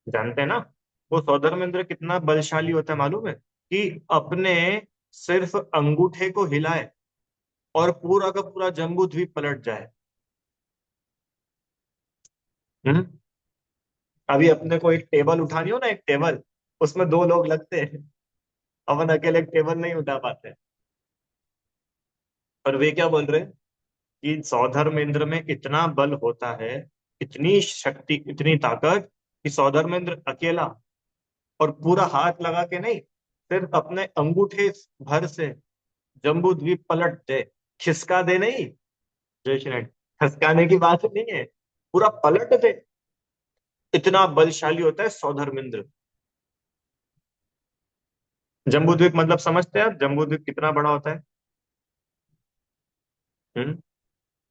जानते हैं ना? वो सौधर्म इंद्र कितना बलशाली होता है मालूम है? कि अपने सिर्फ अंगूठे को हिलाए और पूरा का पूरा जम्बू द्वीप पलट जाए। हम्म। अभी अपने को एक टेबल उठानी हो ना, एक टेबल, उसमें दो लोग लगते हैं, अपन अकेले एक टेबल नहीं उठा पाते। और वे क्या बोल रहे हैं कि सौधर्मेंद्र में इतना बल होता है, इतनी शक्ति, इतनी ताकत, कि सौधर्मेंद्र अकेला और पूरा हाथ लगा के नहीं, सिर्फ अपने अंगूठे भर से जम्बू द्वीप पलट दे, खिसका दे नहीं। जय श्री राम। खिसकाने की बात नहीं है, पूरा पलट दे। इतना बलशाली होता है सौधर्मेंद्र। जम्बू द्वीप मतलब समझते हैं आप, जम्बू द्वीप कितना बड़ा होता है?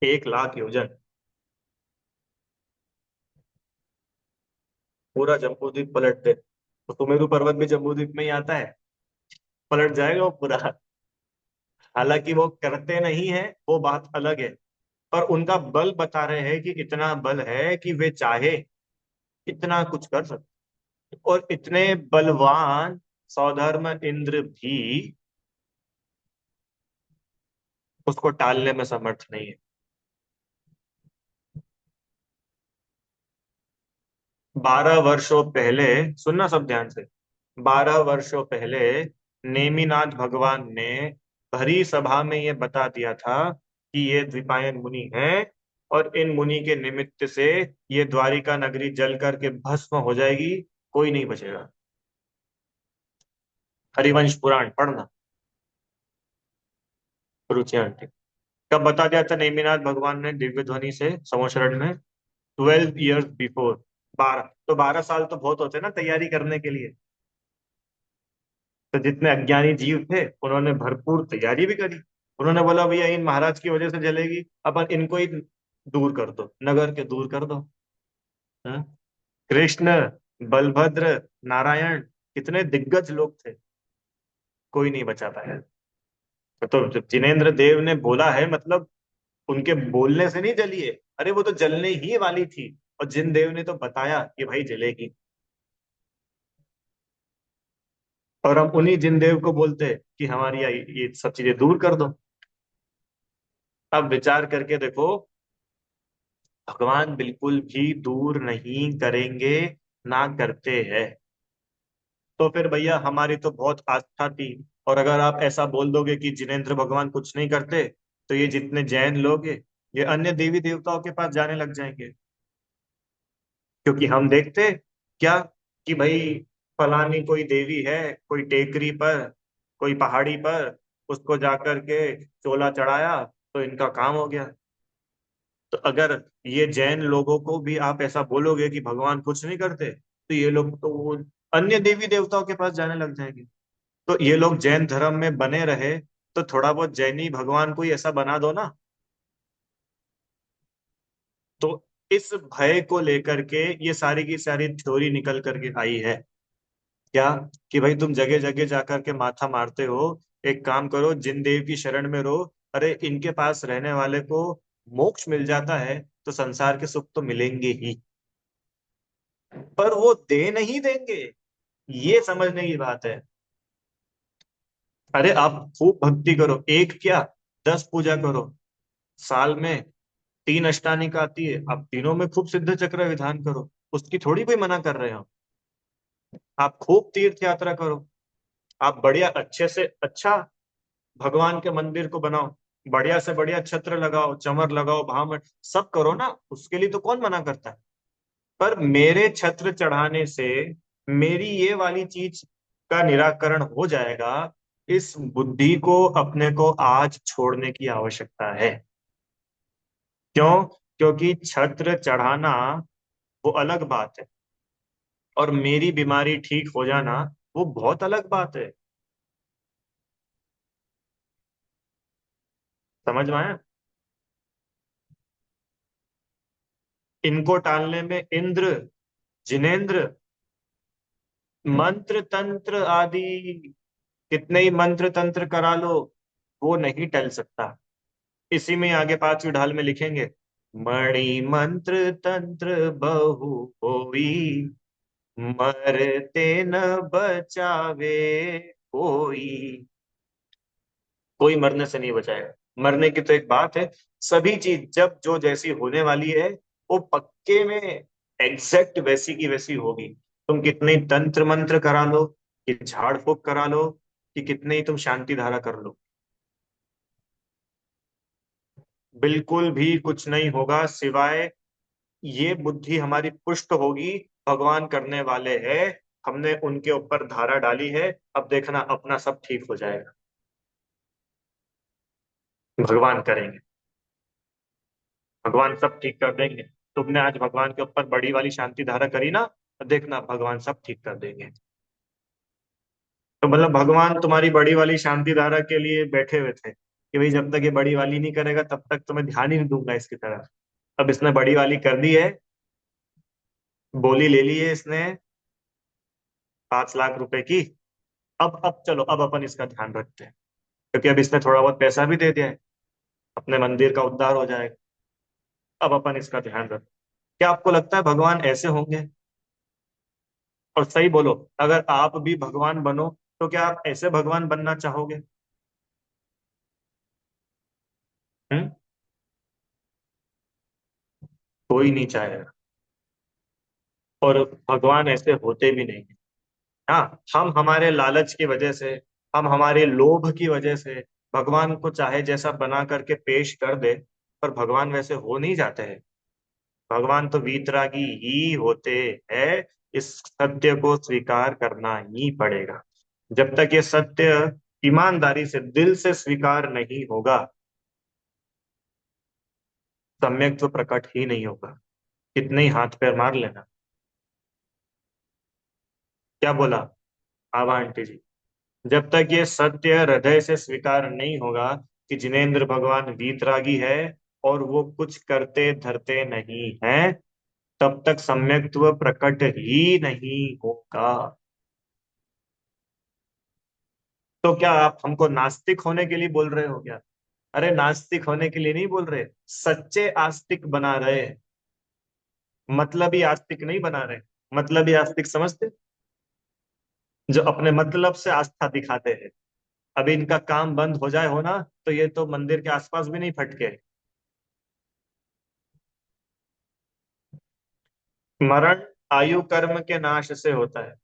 1 लाख योजन। पूरा जम्बू द्वीप पलट दे तो सुमेरु पर्वत भी जम्बू द्वीप में ही आता है, पलट जाएगा वो पूरा। हालांकि वो करते नहीं है, वो बात अलग है, पर उनका बल बता रहे हैं कि इतना बल है कि वे चाहे इतना कुछ कर सकते। और इतने बलवान सौधर्म इंद्र भी उसको टालने में समर्थ नहीं है। 12 वर्षों पहले, सुनना सब ध्यान से, 12 वर्षों पहले नेमिनाथ भगवान ने भरी सभा में ये बता दिया था कि ये द्विपायन मुनि हैं और इन मुनि के निमित्त से ये द्वारिका नगरी जल करके भस्म हो जाएगी, कोई नहीं बचेगा। हरिवंश पुराण पढ़ना, रुचि आंटी। कब बता दिया था नेमिनाथ भगवान ने दिव्य ध्वनि से समोशरण में? 12 years बिफोर। 12, तो 12 साल तो बहुत होते हैं ना तैयारी करने के लिए। तो जितने अज्ञानी जीव थे उन्होंने भरपूर तैयारी भी करी। उन्होंने बोला भैया इन महाराज की वजह से जलेगी, अपन इनको ही दूर कर दो, नगर के दूर कर दो। हाँ? कृष्ण, बलभद्र, नारायण, कितने दिग्गज लोग थे, कोई नहीं बचा पाया। तो जब जिनेन्द्र देव ने बोला है मतलब उनके बोलने से नहीं जली है, अरे वो तो जलने ही वाली थी, और जिन देव ने तो बताया कि भाई जलेगी। और हम उन्हीं जिन देव को बोलते हैं कि हमारी ये सब चीजें दूर कर दो। अब विचार करके देखो, भगवान बिल्कुल भी दूर नहीं करेंगे, ना करते हैं। तो फिर भैया हमारी तो बहुत आस्था थी, और अगर आप ऐसा बोल दोगे कि जिनेंद्र भगवान कुछ नहीं करते, तो ये जितने जैन लोग हैं ये अन्य देवी देवताओं के पास जाने लग जाएंगे। क्योंकि हम देखते क्या कि भाई फलानी कोई देवी है, कोई टेकरी पर, कोई पहाड़ी पर, उसको जाकर के चोला चढ़ाया तो इनका काम हो गया। तो अगर ये जैन लोगों को भी आप ऐसा बोलोगे कि भगवान कुछ नहीं करते, तो ये लोग तो वो अन्य देवी देवताओं के पास जाने लग जाएंगे। तो ये लोग जैन धर्म में बने रहे, तो थोड़ा बहुत जैनी भगवान को ही ऐसा बना दो ना। तो इस भय को लेकर के ये सारी की सारी थ्योरी निकल करके आई है। क्या? कि भाई तुम जगह जगह जाकर के माथा मारते हो, एक काम करो जिन देव की शरण में रहो। अरे इनके पास रहने वाले को मोक्ष मिल जाता है, तो संसार के सुख तो मिलेंगे ही, पर वो दे नहीं देंगे, ये समझने की बात है। अरे आप खूब भक्ति करो, एक क्या 10 पूजा करो, साल में 3 अष्टानिक आती है, आप तीनों में खूब सिद्ध चक्र विधान करो, उसकी थोड़ी कोई मना कर रहे हो। आप खूब तीर्थ यात्रा करो, आप बढ़िया अच्छे से अच्छा भगवान के मंदिर को बनाओ, बढ़िया से बढ़िया छत्र लगाओ, चमर लगाओ, भामर सब करो ना, उसके लिए तो कौन मना करता है। पर मेरे छत्र चढ़ाने से मेरी ये वाली चीज का निराकरण हो जाएगा, इस बुद्धि को अपने को आज छोड़ने की आवश्यकता है। क्यों? क्योंकि छत्र चढ़ाना वो अलग बात है, और मेरी बीमारी ठीक हो जाना वो बहुत अलग बात है। समझ में आया? इनको टालने में इंद्र, जिनेंद्र, मंत्र तंत्र आदि कितने ही मंत्र तंत्र करा लो, वो नहीं टल सकता। इसी में आगे 5वीं ढाल में लिखेंगे, मणि मंत्र तंत्र बहु होई, मरते न बचावे कोई। कोई मरने से नहीं बचाएगा। मरने की तो एक बात है, सभी चीज जब जो जैसी होने वाली है वो पक्के में एग्जैक्ट वैसी की वैसी होगी। तुम कितने ही तंत्र मंत्र करा लो, कि झाड़ फूक करा लो, कि कितने ही तुम शांति धारा कर लो, बिल्कुल भी कुछ नहीं होगा, सिवाय ये बुद्धि हमारी पुष्ट होगी, भगवान करने वाले हैं, हमने उनके ऊपर धारा डाली है, अब देखना अपना सब ठीक हो जाएगा। भगवान करेंगे, भगवान सब ठीक कर देंगे। तुमने आज भगवान के ऊपर बड़ी वाली शांति धारा करी ना, तो देखना भगवान सब ठीक कर देंगे। तो मतलब भगवान तुम्हारी बड़ी वाली शांति धारा के लिए बैठे हुए थे कि भाई जब तक ये बड़ी वाली नहीं करेगा तब तक तो मैं ध्यान ही नहीं दूंगा इसकी तरफ। अब इसने बड़ी वाली कर दी है, बोली ले ली है इसने 5 लाख रुपए की। अब चलो, अब अपन इसका ध्यान रखते हैं, क्योंकि अब इसने थोड़ा बहुत पैसा भी दे दिया है, अपने मंदिर का उद्धार हो जाएगा। अब अपन इसका ध्यान रखते हैं। क्या आपको लगता है भगवान ऐसे होंगे? और सही बोलो, अगर आप भी भगवान बनो तो क्या आप ऐसे भगवान बनना चाहोगे? हम्म? कोई नहीं चाहेगा, और भगवान ऐसे होते भी नहीं। हाँ, हम हमारे लालच की वजह से, हम हमारे लोभ की वजह से भगवान को चाहे जैसा बना करके पेश कर दे, पर भगवान वैसे हो नहीं जाते हैं। भगवान तो वीतरागी ही होते हैं। इस सत्य को स्वीकार करना ही पड़ेगा। जब तक ये सत्य ईमानदारी से दिल से स्वीकार नहीं होगा, सम्यक तो प्रकट ही नहीं होगा। कितने ही हाथ पैर मार लेना। क्या बोला? आभा आंटी जी। जब तक ये सत्य हृदय से स्वीकार नहीं होगा कि जिनेंद्र भगवान वीतरागी है और वो कुछ करते धरते नहीं है, तब तक सम्यक्त्व प्रकट ही नहीं होगा। तो क्या आप हमको नास्तिक होने के लिए बोल रहे हो क्या? अरे नास्तिक होने के लिए नहीं बोल रहे, सच्चे आस्तिक बना रहे हैं। मतलबी आस्तिक नहीं बना रहे। मतलबी आस्तिक समझते? जो अपने मतलब से आस्था दिखाते हैं। अभी इनका काम बंद हो जाए हो ना, तो ये तो मंदिर के आसपास भी नहीं फटके। मरण आयु कर्म के नाश से होता है।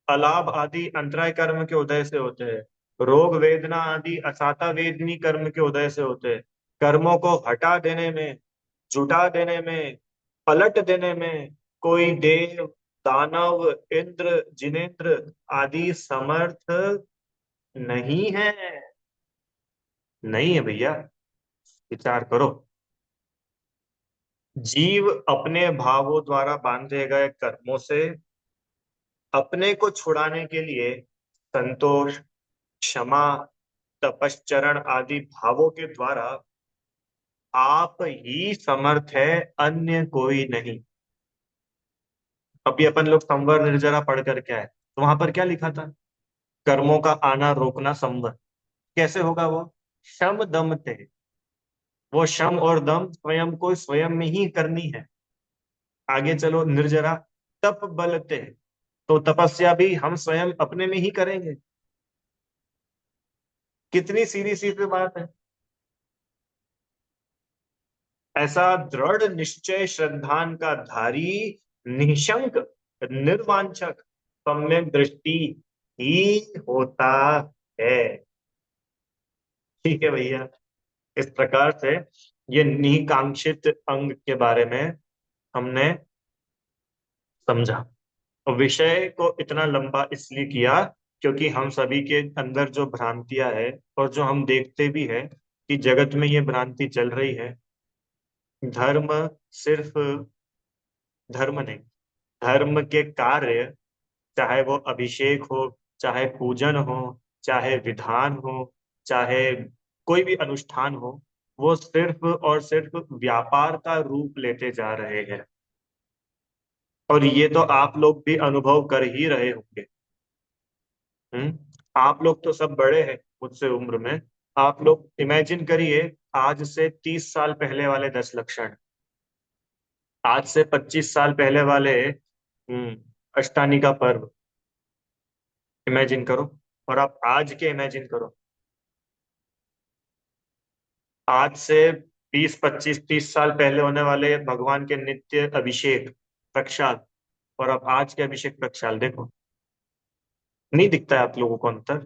अलाभ आदि अंतराय कर्म के उदय से होते हैं। रोग वेदना आदि असाता वेदनी कर्म के उदय से होते हैं। कर्मों को हटा देने में, जुटा देने में, पलट देने में कोई देव, दानव, इंद्र, जिनेंद्र आदि समर्थ नहीं है। नहीं है भैया। विचार करो। जीव अपने भावों द्वारा बांधे गए कर्मों से अपने को छुड़ाने के लिए संतोष, क्षमा, तपश्चरण आदि भावों के द्वारा आप ही समर्थ है, अन्य कोई नहीं। अभी अपन लोग संवर निर्जरा पढ़ कर क्या है, तो वहां पर क्या लिखा था? कर्मों का आना रोकना संवर। कैसे होगा वो? शम दम ते। वो शम और दम स्वयं को स्वयं में ही करनी है। आगे चलो निर्जरा। तप बल ते। तो तपस्या भी हम स्वयं अपने में ही करेंगे। कितनी सीधी सीधी बात है। ऐसा दृढ़ निश्चय श्रद्धान का धारी, निशंक, निर्वांछक, सम्यक दृष्टि ही होता है। ठीक है भैया। इस प्रकार से ये निकांक्षित अंग के बारे में हमने समझा। और विषय को इतना लंबा इसलिए किया क्योंकि हम सभी के अंदर जो भ्रांतियां है और जो हम देखते भी है कि जगत में ये भ्रांति चल रही है। धर्म सिर्फ धर्म नहीं, धर्म के कार्य, चाहे वो अभिषेक हो, चाहे पूजन हो, चाहे विधान हो, चाहे कोई भी अनुष्ठान हो, वो सिर्फ और सिर्फ व्यापार का रूप लेते जा रहे हैं। और ये तो आप लोग भी अनुभव कर ही रहे होंगे। हम्म। आप लोग तो सब बड़े हैं मुझसे उम्र में। आप लोग इमेजिन करिए, आज से 30 साल पहले वाले 10 लक्षण, आज से 25 साल पहले वाले अष्टानी का पर्व इमेजिन करो। और आप आज के इमेजिन करो, आज से 20 25 30 साल पहले होने वाले भगवान के नित्य अभिषेक प्रक्षाल, और अब आज के अभिषेक प्रक्षाल देखो। नहीं दिखता है आप लोगों को अंतर?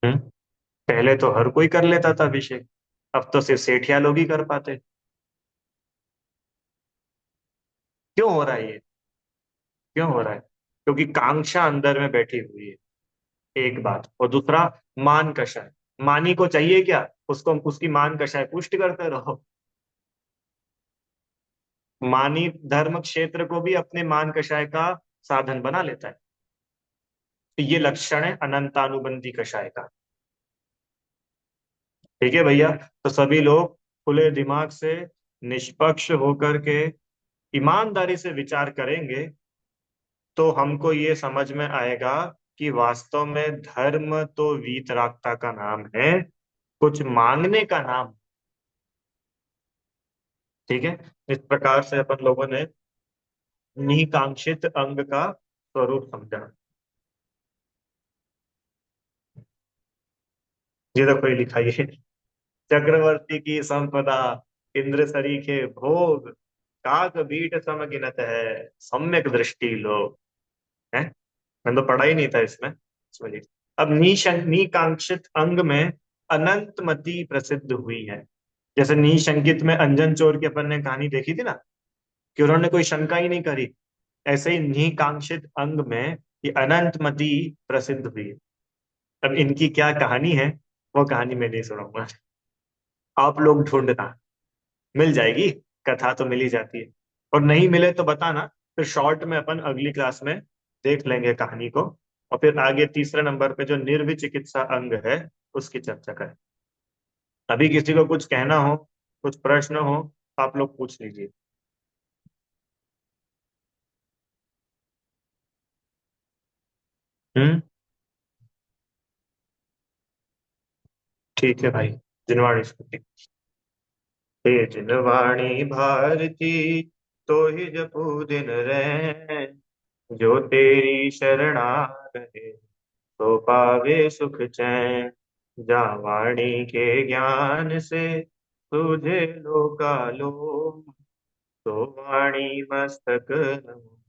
हम्म। पहले तो हर कोई कर लेता था अभिषेक, अब तो सिर्फ सेठिया लोग ही कर पाते। क्यों हो रहा है ये? क्यों हो रहा है? क्योंकि कांक्षा अंदर में बैठी हुई है। एक बात, और दूसरा, मान कषाय। मानी को चाहिए क्या? उसको उसकी मान कषाय पुष्ट करते रहो। मानी धर्म क्षेत्र को भी अपने मान कषाय का साधन बना लेता है। तो ये लक्षण है अनंतानुबंधी कषाय का। ठीक है भैया। तो सभी लोग खुले दिमाग से, निष्पक्ष होकर के, ईमानदारी से विचार करेंगे तो हमको ये समझ में आएगा कि वास्तव में धर्म तो वीतरागता का नाम है, कुछ मांगने का नाम। ठीक है। इस प्रकार से अपन लोगों ने निकांक्षित अंग का स्वरूप समझा। ये देखो ये लिखा है, चक्रवर्ती की संपदा, इंद्र सरीखे भोग, काक बीट सम गिनत है, सम्यक दृष्टि लो। है। मैंने तो पढ़ा ही नहीं था इसमें। चलिए। अब निकांक्षित अंग में अनंतमती प्रसिद्ध हुई है। जैसे निशंकित में अंजन चोर की अपन ने कहानी देखी थी ना, कि उन्होंने कोई शंका ही नहीं करी। ऐसे ही निकांक्षित अंग में ये अनंतमती प्रसिद्ध हुई है। अब इनकी क्या कहानी है, वो कहानी मैं नहीं सुनाऊंगा। आप लोग ढूंढना, मिल जाएगी। कथा तो मिल ही जाती है। और नहीं मिले तो बताना, फिर शॉर्ट में अपन अगली क्लास में देख लेंगे कहानी को। और फिर आगे तीसरे नंबर पे जो निर्विचिकित्सा अंग है, उसकी चर्चा करें। अभी किसी को कुछ कहना हो, कुछ प्रश्न हो, आप लोग पूछ लीजिए। हम्म। ठीक है भाई। जिनवाणी स्तुति। हे जिनवाणी भारती, तो ही जपू दिन रैन। जो तेरी शरणा रहे, तो पावे सुख चैन। जा वाणी के ज्ञान से तुझे लोकालो, तो वाणी मस्तक नमो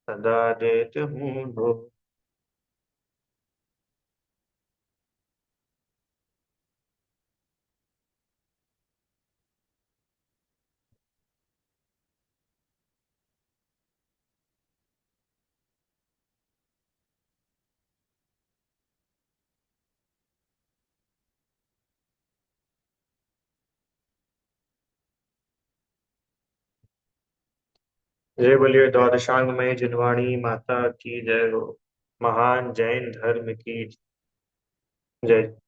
सदा देत हूँ लो। जय बोलिए द्वादशांग में जिनवाणी माता की जय हो। महान जैन धर्म की जय।